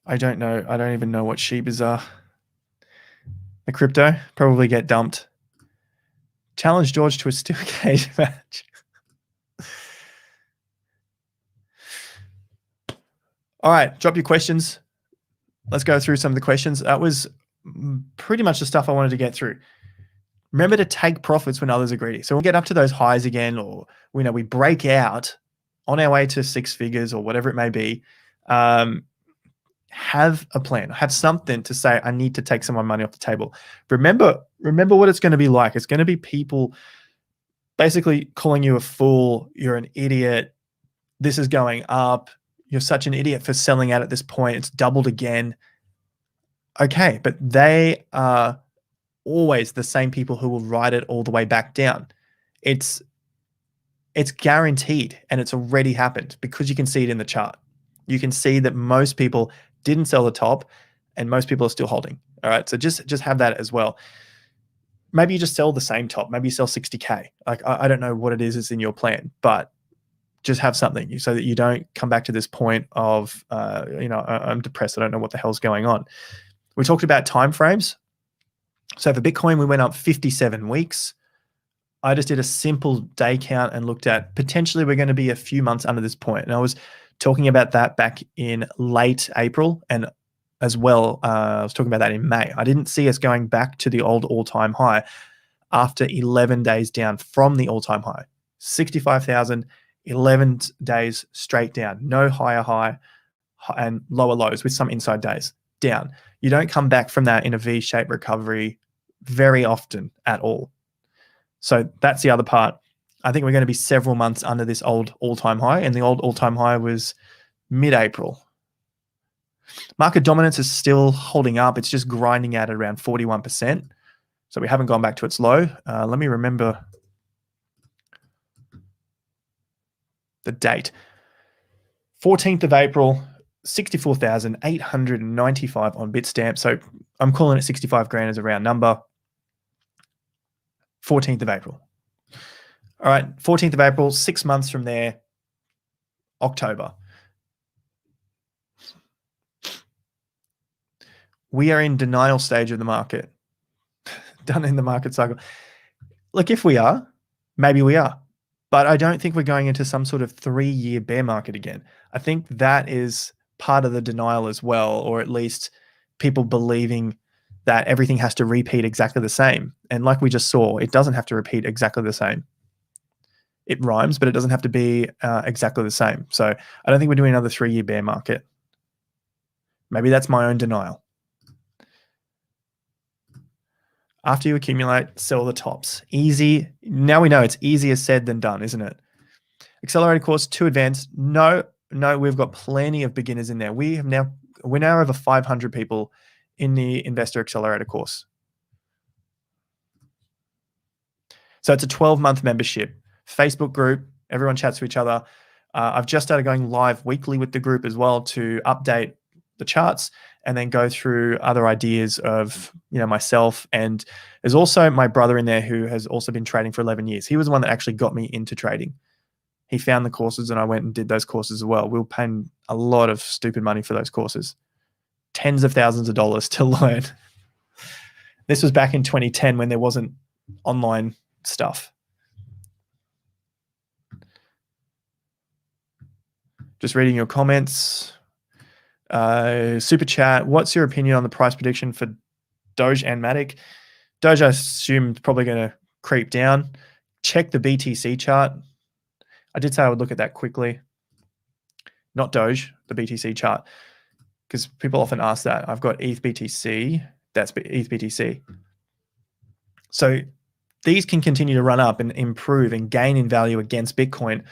I don't know. I don't even know what Shibas are. The crypto probably get dumped. Challenge George to a steel cage match. All right, drop your questions. Let's go through some of the questions. That was pretty much the stuff I wanted to get through. Remember to take profits when others are greedy. So we'll get up to those highs again, or we break out on our way to six figures or whatever it may be. Have a plan. Have something to say, I need to take some of my money off the table. Remember what it's going to be like. It's going to be people basically calling you a fool. You're an idiot. This is going up. You're such an idiot for selling out at this point. It's doubled again. Okay, but they are always the same people who will ride it all the way back down. It's guaranteed, and it's already happened because you can see it in the chart. You can see that most people didn't sell the top and most people are still holding. All right, so just have that as well. Maybe you just sell the same top. Maybe you sell 60K. Like, I don't know what it is that's in your plan, but just have something so that you don't come back to this point of, I'm depressed. I don't know what the hell's going on. We talked about time frames. So for Bitcoin, we went up 57 weeks. I just did a simple day count and looked at potentially we're going to be a few months under this point. And I was talking about that back in late April, and as well, I was talking about that in May. I didn't see us going back to the old all-time high after 11 days down from the all-time high. 65,000, 11 days straight down. No higher high and lower lows with some inside days down. You don't come back from that in a V-shaped recovery very often at all. So that's the other part. I think we're going to be several months under this old all-time high, and the old all-time high was mid-April. Market dominance is still holding up. It's just grinding out at around 41%. So we haven't gone back to its low. Let me remember the date. 14th of April, 64,895 on Bitstamp. So I'm calling it 65 grand as a round number. 14th of April. All right, 14th of April, 6 months from there, October. We are in denial stage of the market, done in the market cycle. Look, if we are, maybe we are, but I don't think we're going into some sort of 3-year bear market again. I think that is part of the denial as well, or at least people believing that everything has to repeat exactly the same. And like we just saw, it doesn't have to repeat exactly the same. It rhymes, but it doesn't have to be exactly the same. So I don't think we're doing another 3-year bear market. Maybe that's my own denial. After you accumulate, sell the tops. Easy. Now we know it's easier said than done, isn't it? Accelerated course, too advanced. No, we've got plenty of beginners in there. We're now over 500 people in the Investor Accelerator course. So it's a 12-month membership. Facebook group, everyone chats to each other. I've just started going live weekly with the group as well to update the charts and then go through other ideas of myself. And there's also my brother in there who has also been trading for 11 years. He was the one that actually got me into trading. He found the courses and I went and did those courses as well. We were paying a lot of stupid money for those courses. Tens of thousands of dollars to learn. This was back in 2010 when there wasn't online stuff. Just reading your comments. Super chat. What's your opinion on the price prediction for Doge and Matic? Doge, I assume, is probably going to creep down. Check the BTC chart. I did say I would look at that quickly. Not Doge, the BTC chart. Because people often ask that. I've got ETH BTC. That's ETH BTC. So these can continue to run up and improve and gain in value against Bitcoin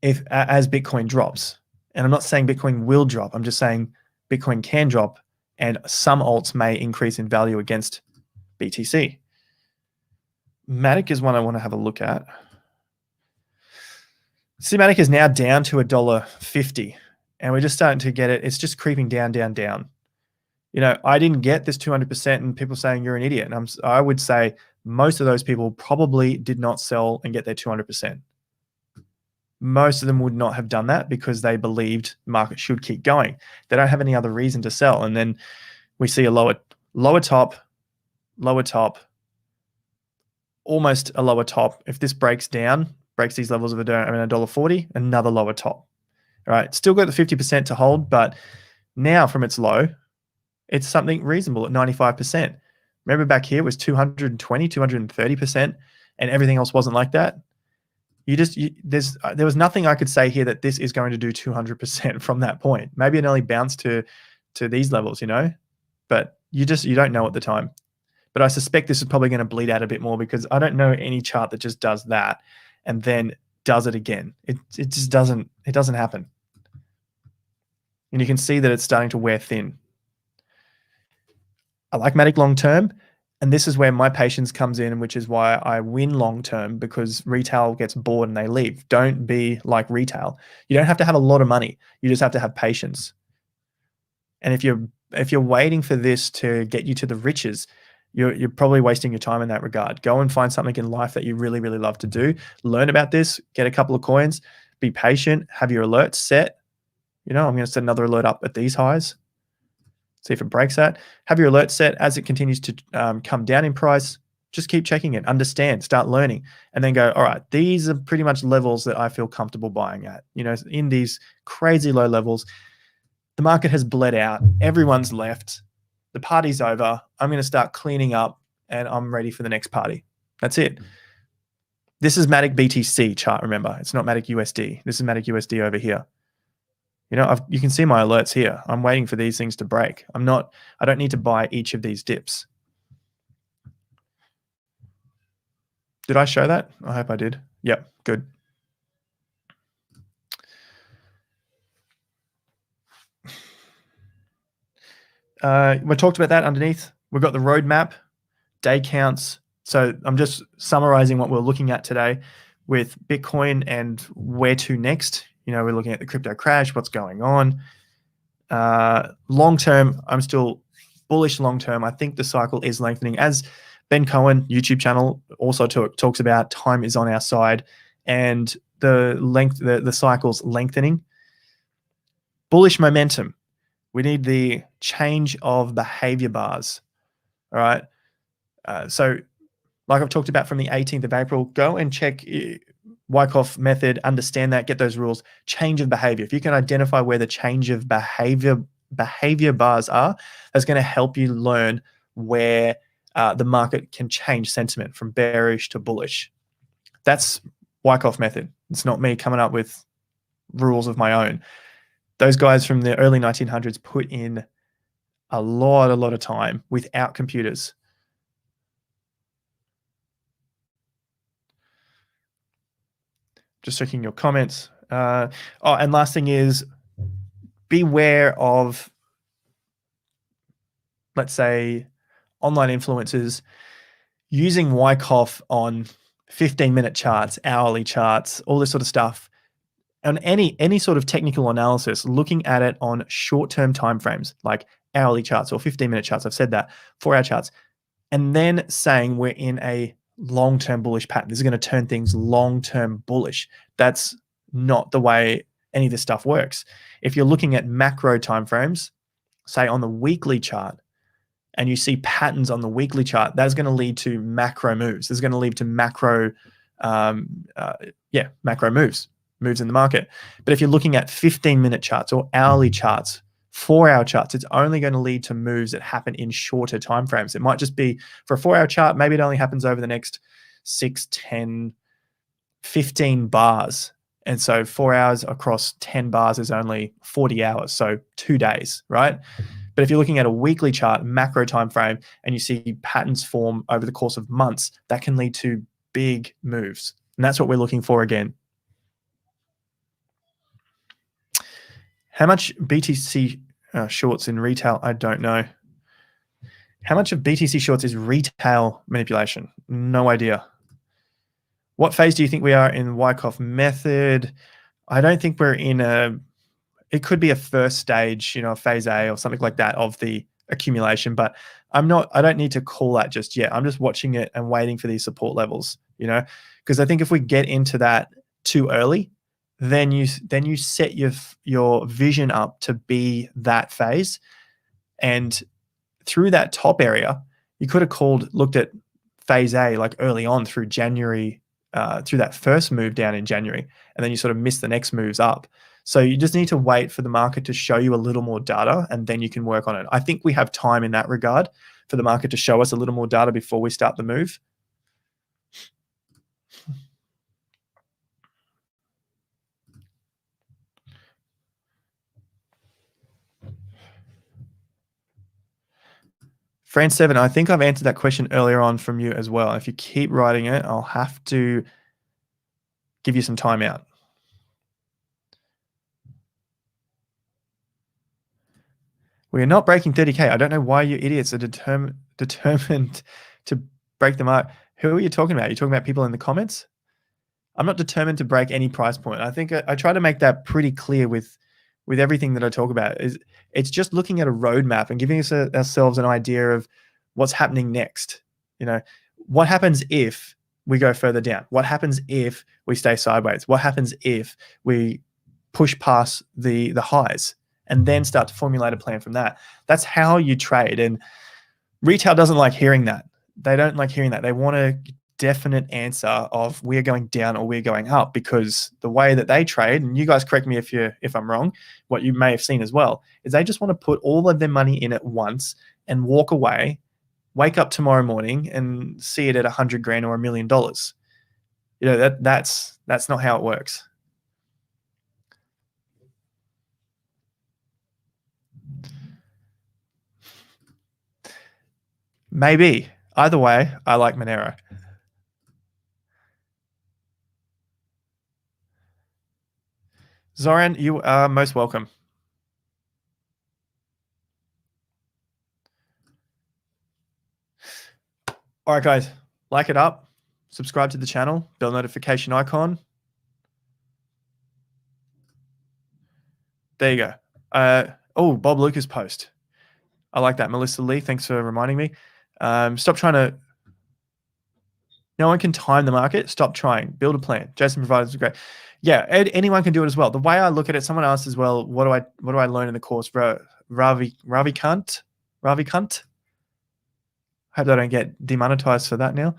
as Bitcoin drops. And I'm not saying Bitcoin will drop. I'm just saying Bitcoin can drop and some alts may increase in value against BTC. Matic is one I want to have a look at. Matic is now down to $1.50, and we're just starting to get it. It's just creeping down, down, down. You know, I didn't get this 200%, and people saying you're an idiot. And I would say most of those people probably did not sell and get their 200%. Most of them would not have done that because they believed the market should keep going. They don't have any other reason to sell. And then we see a lower top, almost a lower top. If this breaks these levels of $1.40, another lower top. All right, still got the 50% to hold, but now from its low, it's something reasonable at 95%. Remember back here was 220, 230%, and everything else wasn't like that. There was nothing I could say here that this is going to do 200% from that point. Maybe it only bounced to these levels, you know, but you don't know at the time. But I suspect this is probably going to bleed out a bit more because I don't know any chart that just does that and then does it again. It just doesn't happen. And you can see that it's starting to wear thin. I like Matic long term, and this is where my patience comes in, which is why I win long term, because retail gets bored and they leave. Don't be like retail. You don't have to have a lot of money. You just have to have patience. And if you're waiting for this to get you to the riches, you're probably wasting your time in that regard. Go and find something in life that you really, really love to do. Learn about this, get a couple of coins, be patient, have your alerts set. You know, I'm going to set another alert up at these highs. See if it breaks that. Have your alert set as it continues to come down in price. Just keep checking it, understand, start learning, and then go, all right, these are pretty much levels that I feel comfortable buying at. You know, in these crazy low levels, the market has bled out. Everyone's left. The party's over. I'm going to start cleaning up, and I'm ready for the next party. That's it. This is Matic BTC chart, remember. It's not Matic USD. This is Matic USD over here. You know, you can see my alerts here. I'm waiting for these things to break. I don't need to buy each of these dips. Did I show that? I hope I did. Yep, good. We talked about that underneath. We've got the roadmap, day counts. So I'm just summarizing what we're looking at today with Bitcoin and where to next. You know, we're looking at the crypto crash, what's going on. Long term, I'm still bullish long term. I think the cycle is lengthening. As Ben Cohen, YouTube channel, also talks about, time is on our side and the cycle's lengthening. Bullish momentum. We need the change of behavior bars. All right. So like I've talked about from the 18th of April, go and check Wyckoff method, understand that, get those rules, change of behavior. If you can identify where the change of behavior bars are, that's going to help you learn where the market can change sentiment from bearish to bullish. That's Wyckoff method. It's not me coming up with rules of my own. Those guys from the early 1900s put in a lot of time without computers. Just checking your comments. And last thing is, beware of, let's say, online influencers using Wyckoff on 15-minute charts, hourly charts, all this sort of stuff. On any sort of technical analysis, looking at it on short-term timeframes, like hourly charts or 15-minute charts, I've said that, 4-hour charts, and then saying we're in a long-term bullish pattern. This is going to turn things long-term bullish. That's not the way any of this stuff works. If you're looking at macro timeframes, say on the weekly chart, and you see patterns on the weekly chart, that's going to lead to macro moves. This is going to lead to macro moves in the market. But if you're looking at 15-minute charts or hourly charts, 4-hour charts, it's only going to lead to moves that happen in shorter timeframes. It might just be for a 4-hour chart, maybe it only happens over the next 6, 10, 15 bars. And so 4 hours across 10 bars is only 40 hours, so 2 days, right? But if you're looking at a weekly chart, macro time frame, and you see patterns form over the course of months, that can lead to big moves. And that's what we're looking for again. How much BTC shorts in retail? I don't know. How much of BTC shorts is retail manipulation? No idea. What phase do you think we are in Wyckoff method? I don't think we're in it could be a first stage, phase A or something like that of the accumulation, but I don't need to call that just yet. I'm just watching it and waiting for these support levels, because I think if we get into that too early, then you set your vision up to be that phase. And through that top area, you could have looked at phase A like early on through January, through that first move down in January, and then you sort of miss the next moves up. So you just need to wait for the market to show you a little more data, and then you can work on it. I think we have time in that regard for the market to show us a little more data before we start the move. Fran7, I think I've answered that question earlier on from you as well. If you keep writing it, I'll have to give you some time out. We are not breaking 30K. I don't know why you idiots are determined to break the mark. Who are you talking about? Are you talking about people in the comments? I'm not determined to break any price point. I think I try to make that pretty clear with everything that I talk about. It's just looking at a roadmap and giving ourselves an idea of what's happening next. What happens if we go further down? What happens if we stay sideways? What happens if we push past the highs and then start to formulate a plan from that? That's how you trade. And retail doesn't like hearing that. They don't like hearing that. They want a definite answer of we're going down or we're going up, because the way that they trade, and you guys correct me if I'm wrong, what you may have seen as well, is they just want to put all of their money in at once and walk away, wake up tomorrow morning and see it at $100 grand or $1 million. That's not how it works. Maybe. Either way, I like Monero. Zoran, you are most welcome. All right, guys, like it up, subscribe to the channel, bell notification icon. There you go. Oh, Bob Lucas post. I like that. Melissa Lee, thanks for reminding me. Stop trying to. No one can time the market. Stop trying. Build a plan. Jason provided great. Yeah, anyone can do it as well. The way I look at it, someone asked as well, what do I learn in the course? Ravi Kant? Hope I don't get demonetized for that now.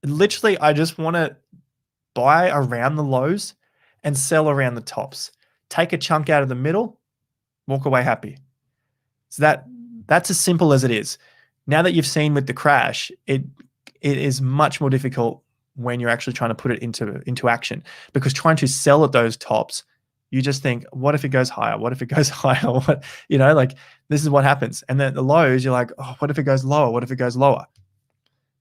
Literally, I just want to buy around the lows and sell around the tops. Take a chunk out of the middle, walk away happy. So that's as simple as it is. Now that you've seen with the crash, it is much more difficult when you're actually trying to put it into action, because trying to sell at those tops, you just think, what if it goes higher? What if it goes higher? Like this is what happens. And then at the lows, you're like, oh, what if it goes lower? What if it goes lower?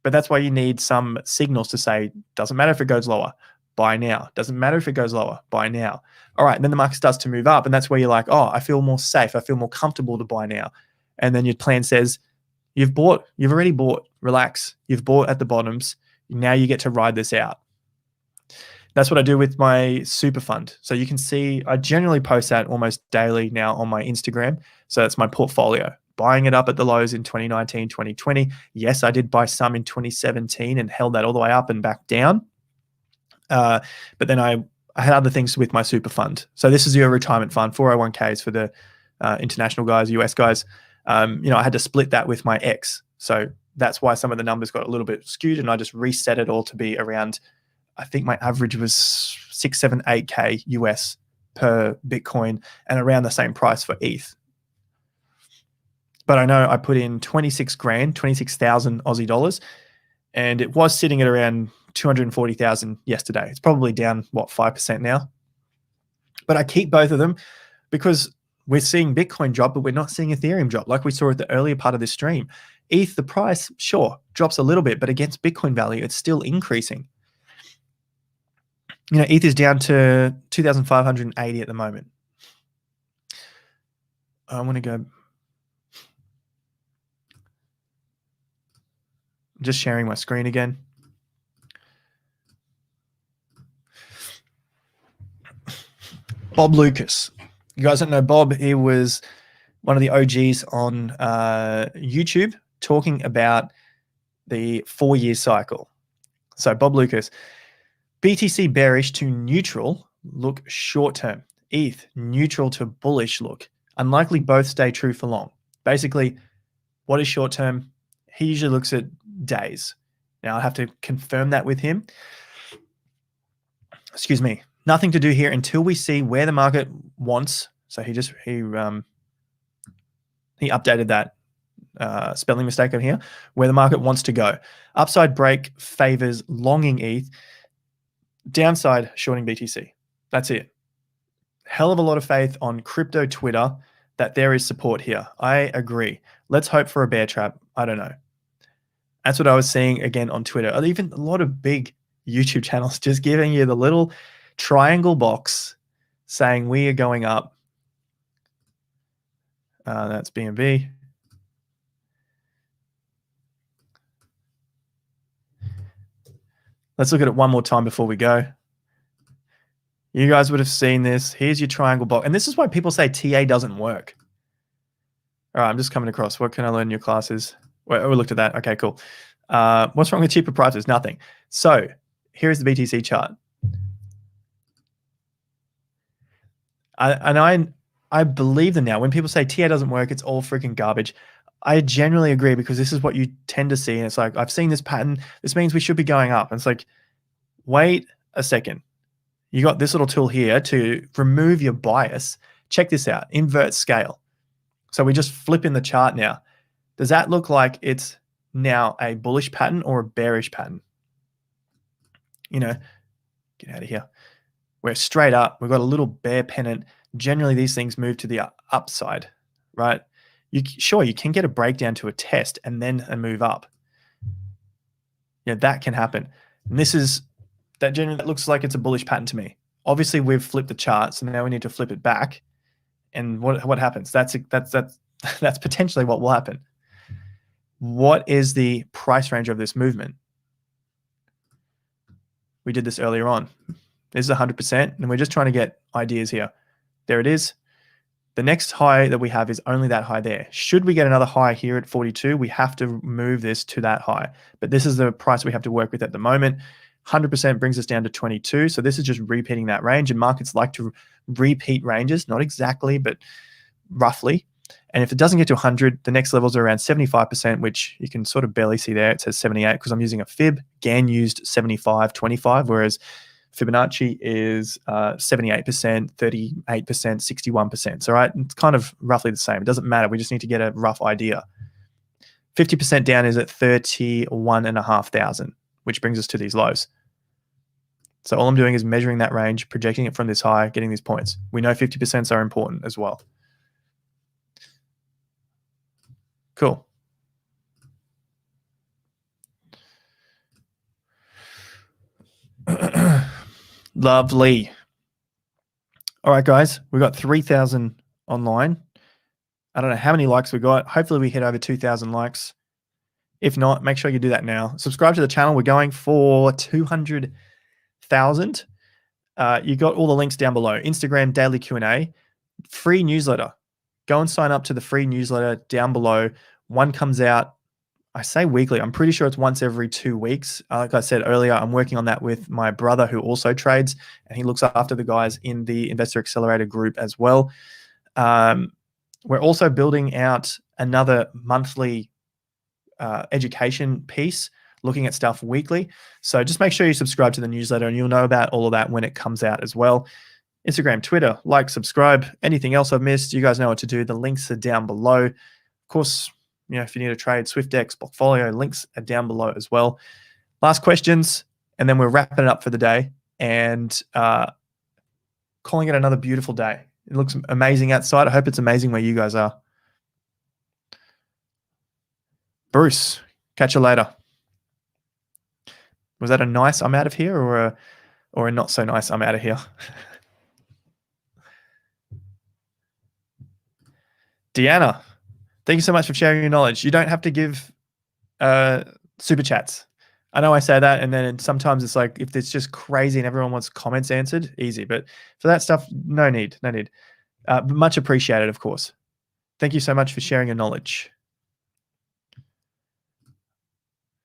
But that's why you need some signals to say, doesn't matter if it goes lower, buy now. Doesn't matter if it goes lower, buy now. All right, and then the market starts to move up, and that's where you're like, oh, I feel more safe. I feel more comfortable to buy now. And then your plan says, you've already bought, relax. You've bought at the bottoms. Now you get to ride this out. That's what I do with my super fund. So you can see I generally post that almost daily now on my Instagram. So that's my portfolio. Buying it up at the lows in 2019, 2020. Yes, I did buy some in 2017 and held that all the way up and back down. But then I had other things with my super fund. So this is your retirement fund, 401ks for the international guys, US guys. I had to split that with my ex. So that's why some of the numbers got a little bit skewed, and I just reset it all to be around, I think my average was 6, 7, 8K US per Bitcoin and around the same price for ETH. But I know I put in 26,000 Aussie dollars, and it was sitting at around 240,000 yesterday. It's probably down, 5% now. But I keep both of them because we're seeing Bitcoin drop, but we're not seeing Ethereum drop like we saw at the earlier part of this stream. ETH, the price, sure, drops a little bit, but against Bitcoin value, it's still increasing. ETH is down to 2,580 at the moment. I want to go. Just sharing my screen again. Bob Lucas. You guys don't know Bob. He was one of the OGs on YouTube talking about the 4-year cycle. So Bob Lucas, BTC bearish to neutral look short term. ETH neutral to bullish look. Unlikely both stay true for long. Basically, what is short term? He usually looks at days. Now I have to confirm that with him. Excuse me. Nothing to do here until we see where the market wants. So he updated that spelling mistake over here, where the market wants to go. Upside break favors longing ETH. Downside shorting BTC. That's it. Hell of a lot of faith on crypto Twitter that there is support here. I agree. Let's hope for a bear trap. I don't know. That's what I was seeing again on Twitter. Even a lot of big YouTube channels just giving you the little triangle box saying we are going up. That's BNB. Let's look at it one more time before we go. You guys would have seen this. Here's your triangle box. And this is why people say TA doesn't work. All right, I'm just coming across. What can I learn in your classes? Well, we looked at that. Okay, cool. What's wrong with cheaper prices? Nothing. So here's the BTC chart. I believe them now. When people say TA doesn't work, it's all freaking garbage. I generally agree because this is what you tend to see. And it's like, I've seen this pattern. This means we should be going up. And it's like, wait a second. You got this little tool here to remove your bias. Check this out, invert scale. So we just flip in the chart now. Does that look like it's now a bullish pattern or a bearish pattern? You know, get out of here. We're straight up. We've got a little bear pennant. Generally, these things move to the upside, right? Sure, you can get a breakdown to a test and then a move up. Yeah, that can happen. And that looks like it's a bullish pattern to me. Obviously, we've flipped the chart, so now we need to flip it back. And what happens? That's potentially what will happen. What is the price range of this movement? We did this earlier on. This is 100%, and we're just trying to get ideas here. There it is. The next high that we have is only that high there. Should we get another high here at 42, we have to move this to that high. But this is the price we have to work with at the moment. 100% brings us down to 22. So this is just repeating that range, and markets like to repeat ranges, not exactly, but roughly. And if it doesn't get to 100, the next levels are around 75%, which you can sort of barely see there. It says 78 because I'm using a fib. Gann used 75, 25, whereas Fibonacci is 78%, 38%, 61%. So, right, it's kind of roughly the same. It doesn't matter. We just need to get a rough idea. 50% down is at 31,500, which brings us to these lows. So all I'm doing is measuring that range, projecting it from this high, getting these points. We know 50% are important as well. Cool. Lovely. All right, guys, we got 3,000 online. I don't know how many likes we got. Hopefully we hit over 2,000 likes. If not, make sure you do that now. Subscribe to the channel. We're going for 200,000. You got all the links down below. Instagram, daily Q&A, free newsletter. Go and sign up to the free newsletter down below. One comes out, I say weekly. I'm pretty sure it's once every 2 weeks. Like I said earlier, I'm working on that with my brother who also trades, and he looks after the guys in the Investor Accelerator group as well. We're also building out another monthly education piece, looking at stuff weekly. So just make sure you subscribe to the newsletter and you'll know about all of that when it comes out as well. Instagram, Twitter, like, subscribe. Anything else I've missed, you guys know what to do. The links are down below. Of course, you know, if you need a trade, SwiftX, Portfolio, links are down below as well. Last questions, and then we're wrapping it up for the day and calling it another beautiful day. It looks amazing outside. I hope it's amazing where you guys are. Bruce, catch you later. Was that a nice I'm out of here or a not so nice I'm out of here? Deanna, thank you so much for sharing your knowledge. You don't have to give super chats. I know I say that, and then sometimes it's like if it's just crazy and everyone wants comments answered, easy. But for that stuff, no need, no need. Much appreciated, of course. Thank you so much for sharing your knowledge.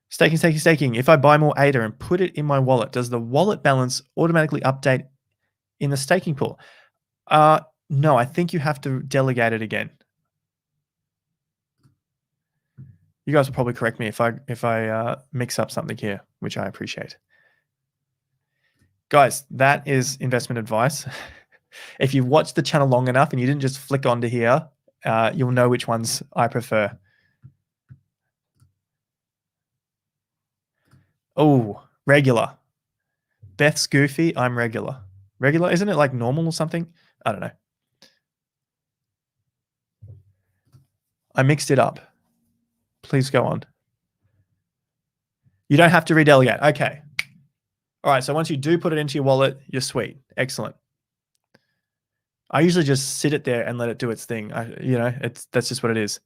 Staking, staking, staking. If I buy more ADA and put it in my wallet, does the wallet balance automatically update in the staking pool? No, I think you have to delegate it again. You guys will probably correct me if I mix up something here, which I appreciate. Guys, that is investment advice. If you've watched the channel long enough and you didn't just flick onto here, you'll know which ones I prefer. Oh, regular. Beth's goofy, I'm regular. Regular, isn't it like normal or something? I don't know. I mixed it up. Please go on. You don't have to redelegate. Okay. All right, so once you do put it into your wallet, you're sweet. Excellent. I usually just sit it there and let it do its thing. That's just what it is.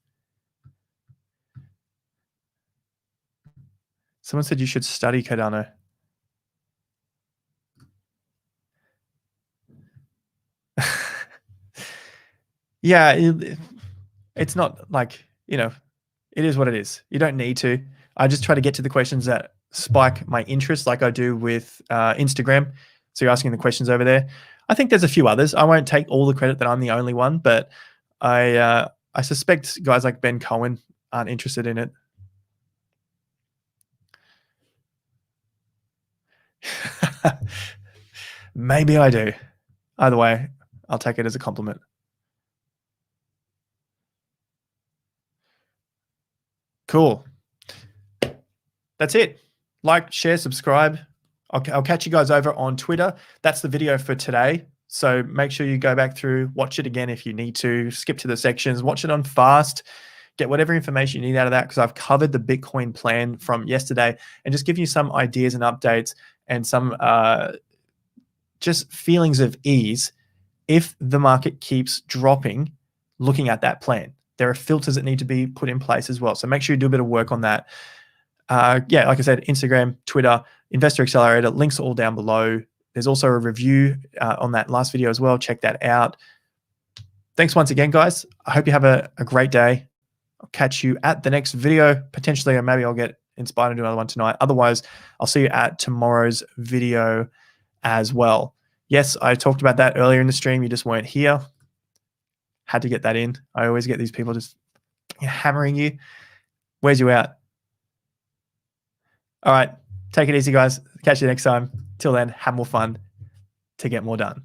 Someone said you should study Cardano. Yeah, it's not like, it is what it is. You don't need to. I just try to get to the questions that spike my interest like I do with Instagram. So you're asking the questions over there. I think there's a few others. I won't take all the credit that I'm the only one, but I suspect guys like Ben Cohen aren't interested in it. Maybe I do. Either way, I'll take it as a compliment. Cool. That's it. Like, share, subscribe. I'll catch you guys over on Twitter. That's the video for today. So make sure you go back through, watch it again if you need to, skip to the sections, watch it on fast, get whatever information you need out of that, because I've covered the Bitcoin plan from yesterday and just give you some ideas and updates and some just feelings of ease if the market keeps dropping, looking at that plan. There are filters that need to be put in place as well. So make sure you do a bit of work on that. Yeah, like I said, Instagram, Twitter, Investor Accelerator, links are all down below. There's also a review on that last video as well. Check that out. Thanks once again, guys. I hope you have a great day. I'll catch you at the next video, potentially, or maybe I'll get inspired to do another one tonight. Otherwise, I'll see you at tomorrow's video as well. Yes, I talked about that earlier in the stream. You just weren't here. Had to get that in. I always get these people just hammering you. Where's you out? All right. Take it easy, guys. Catch you next time. Till then, have more fun to get more done.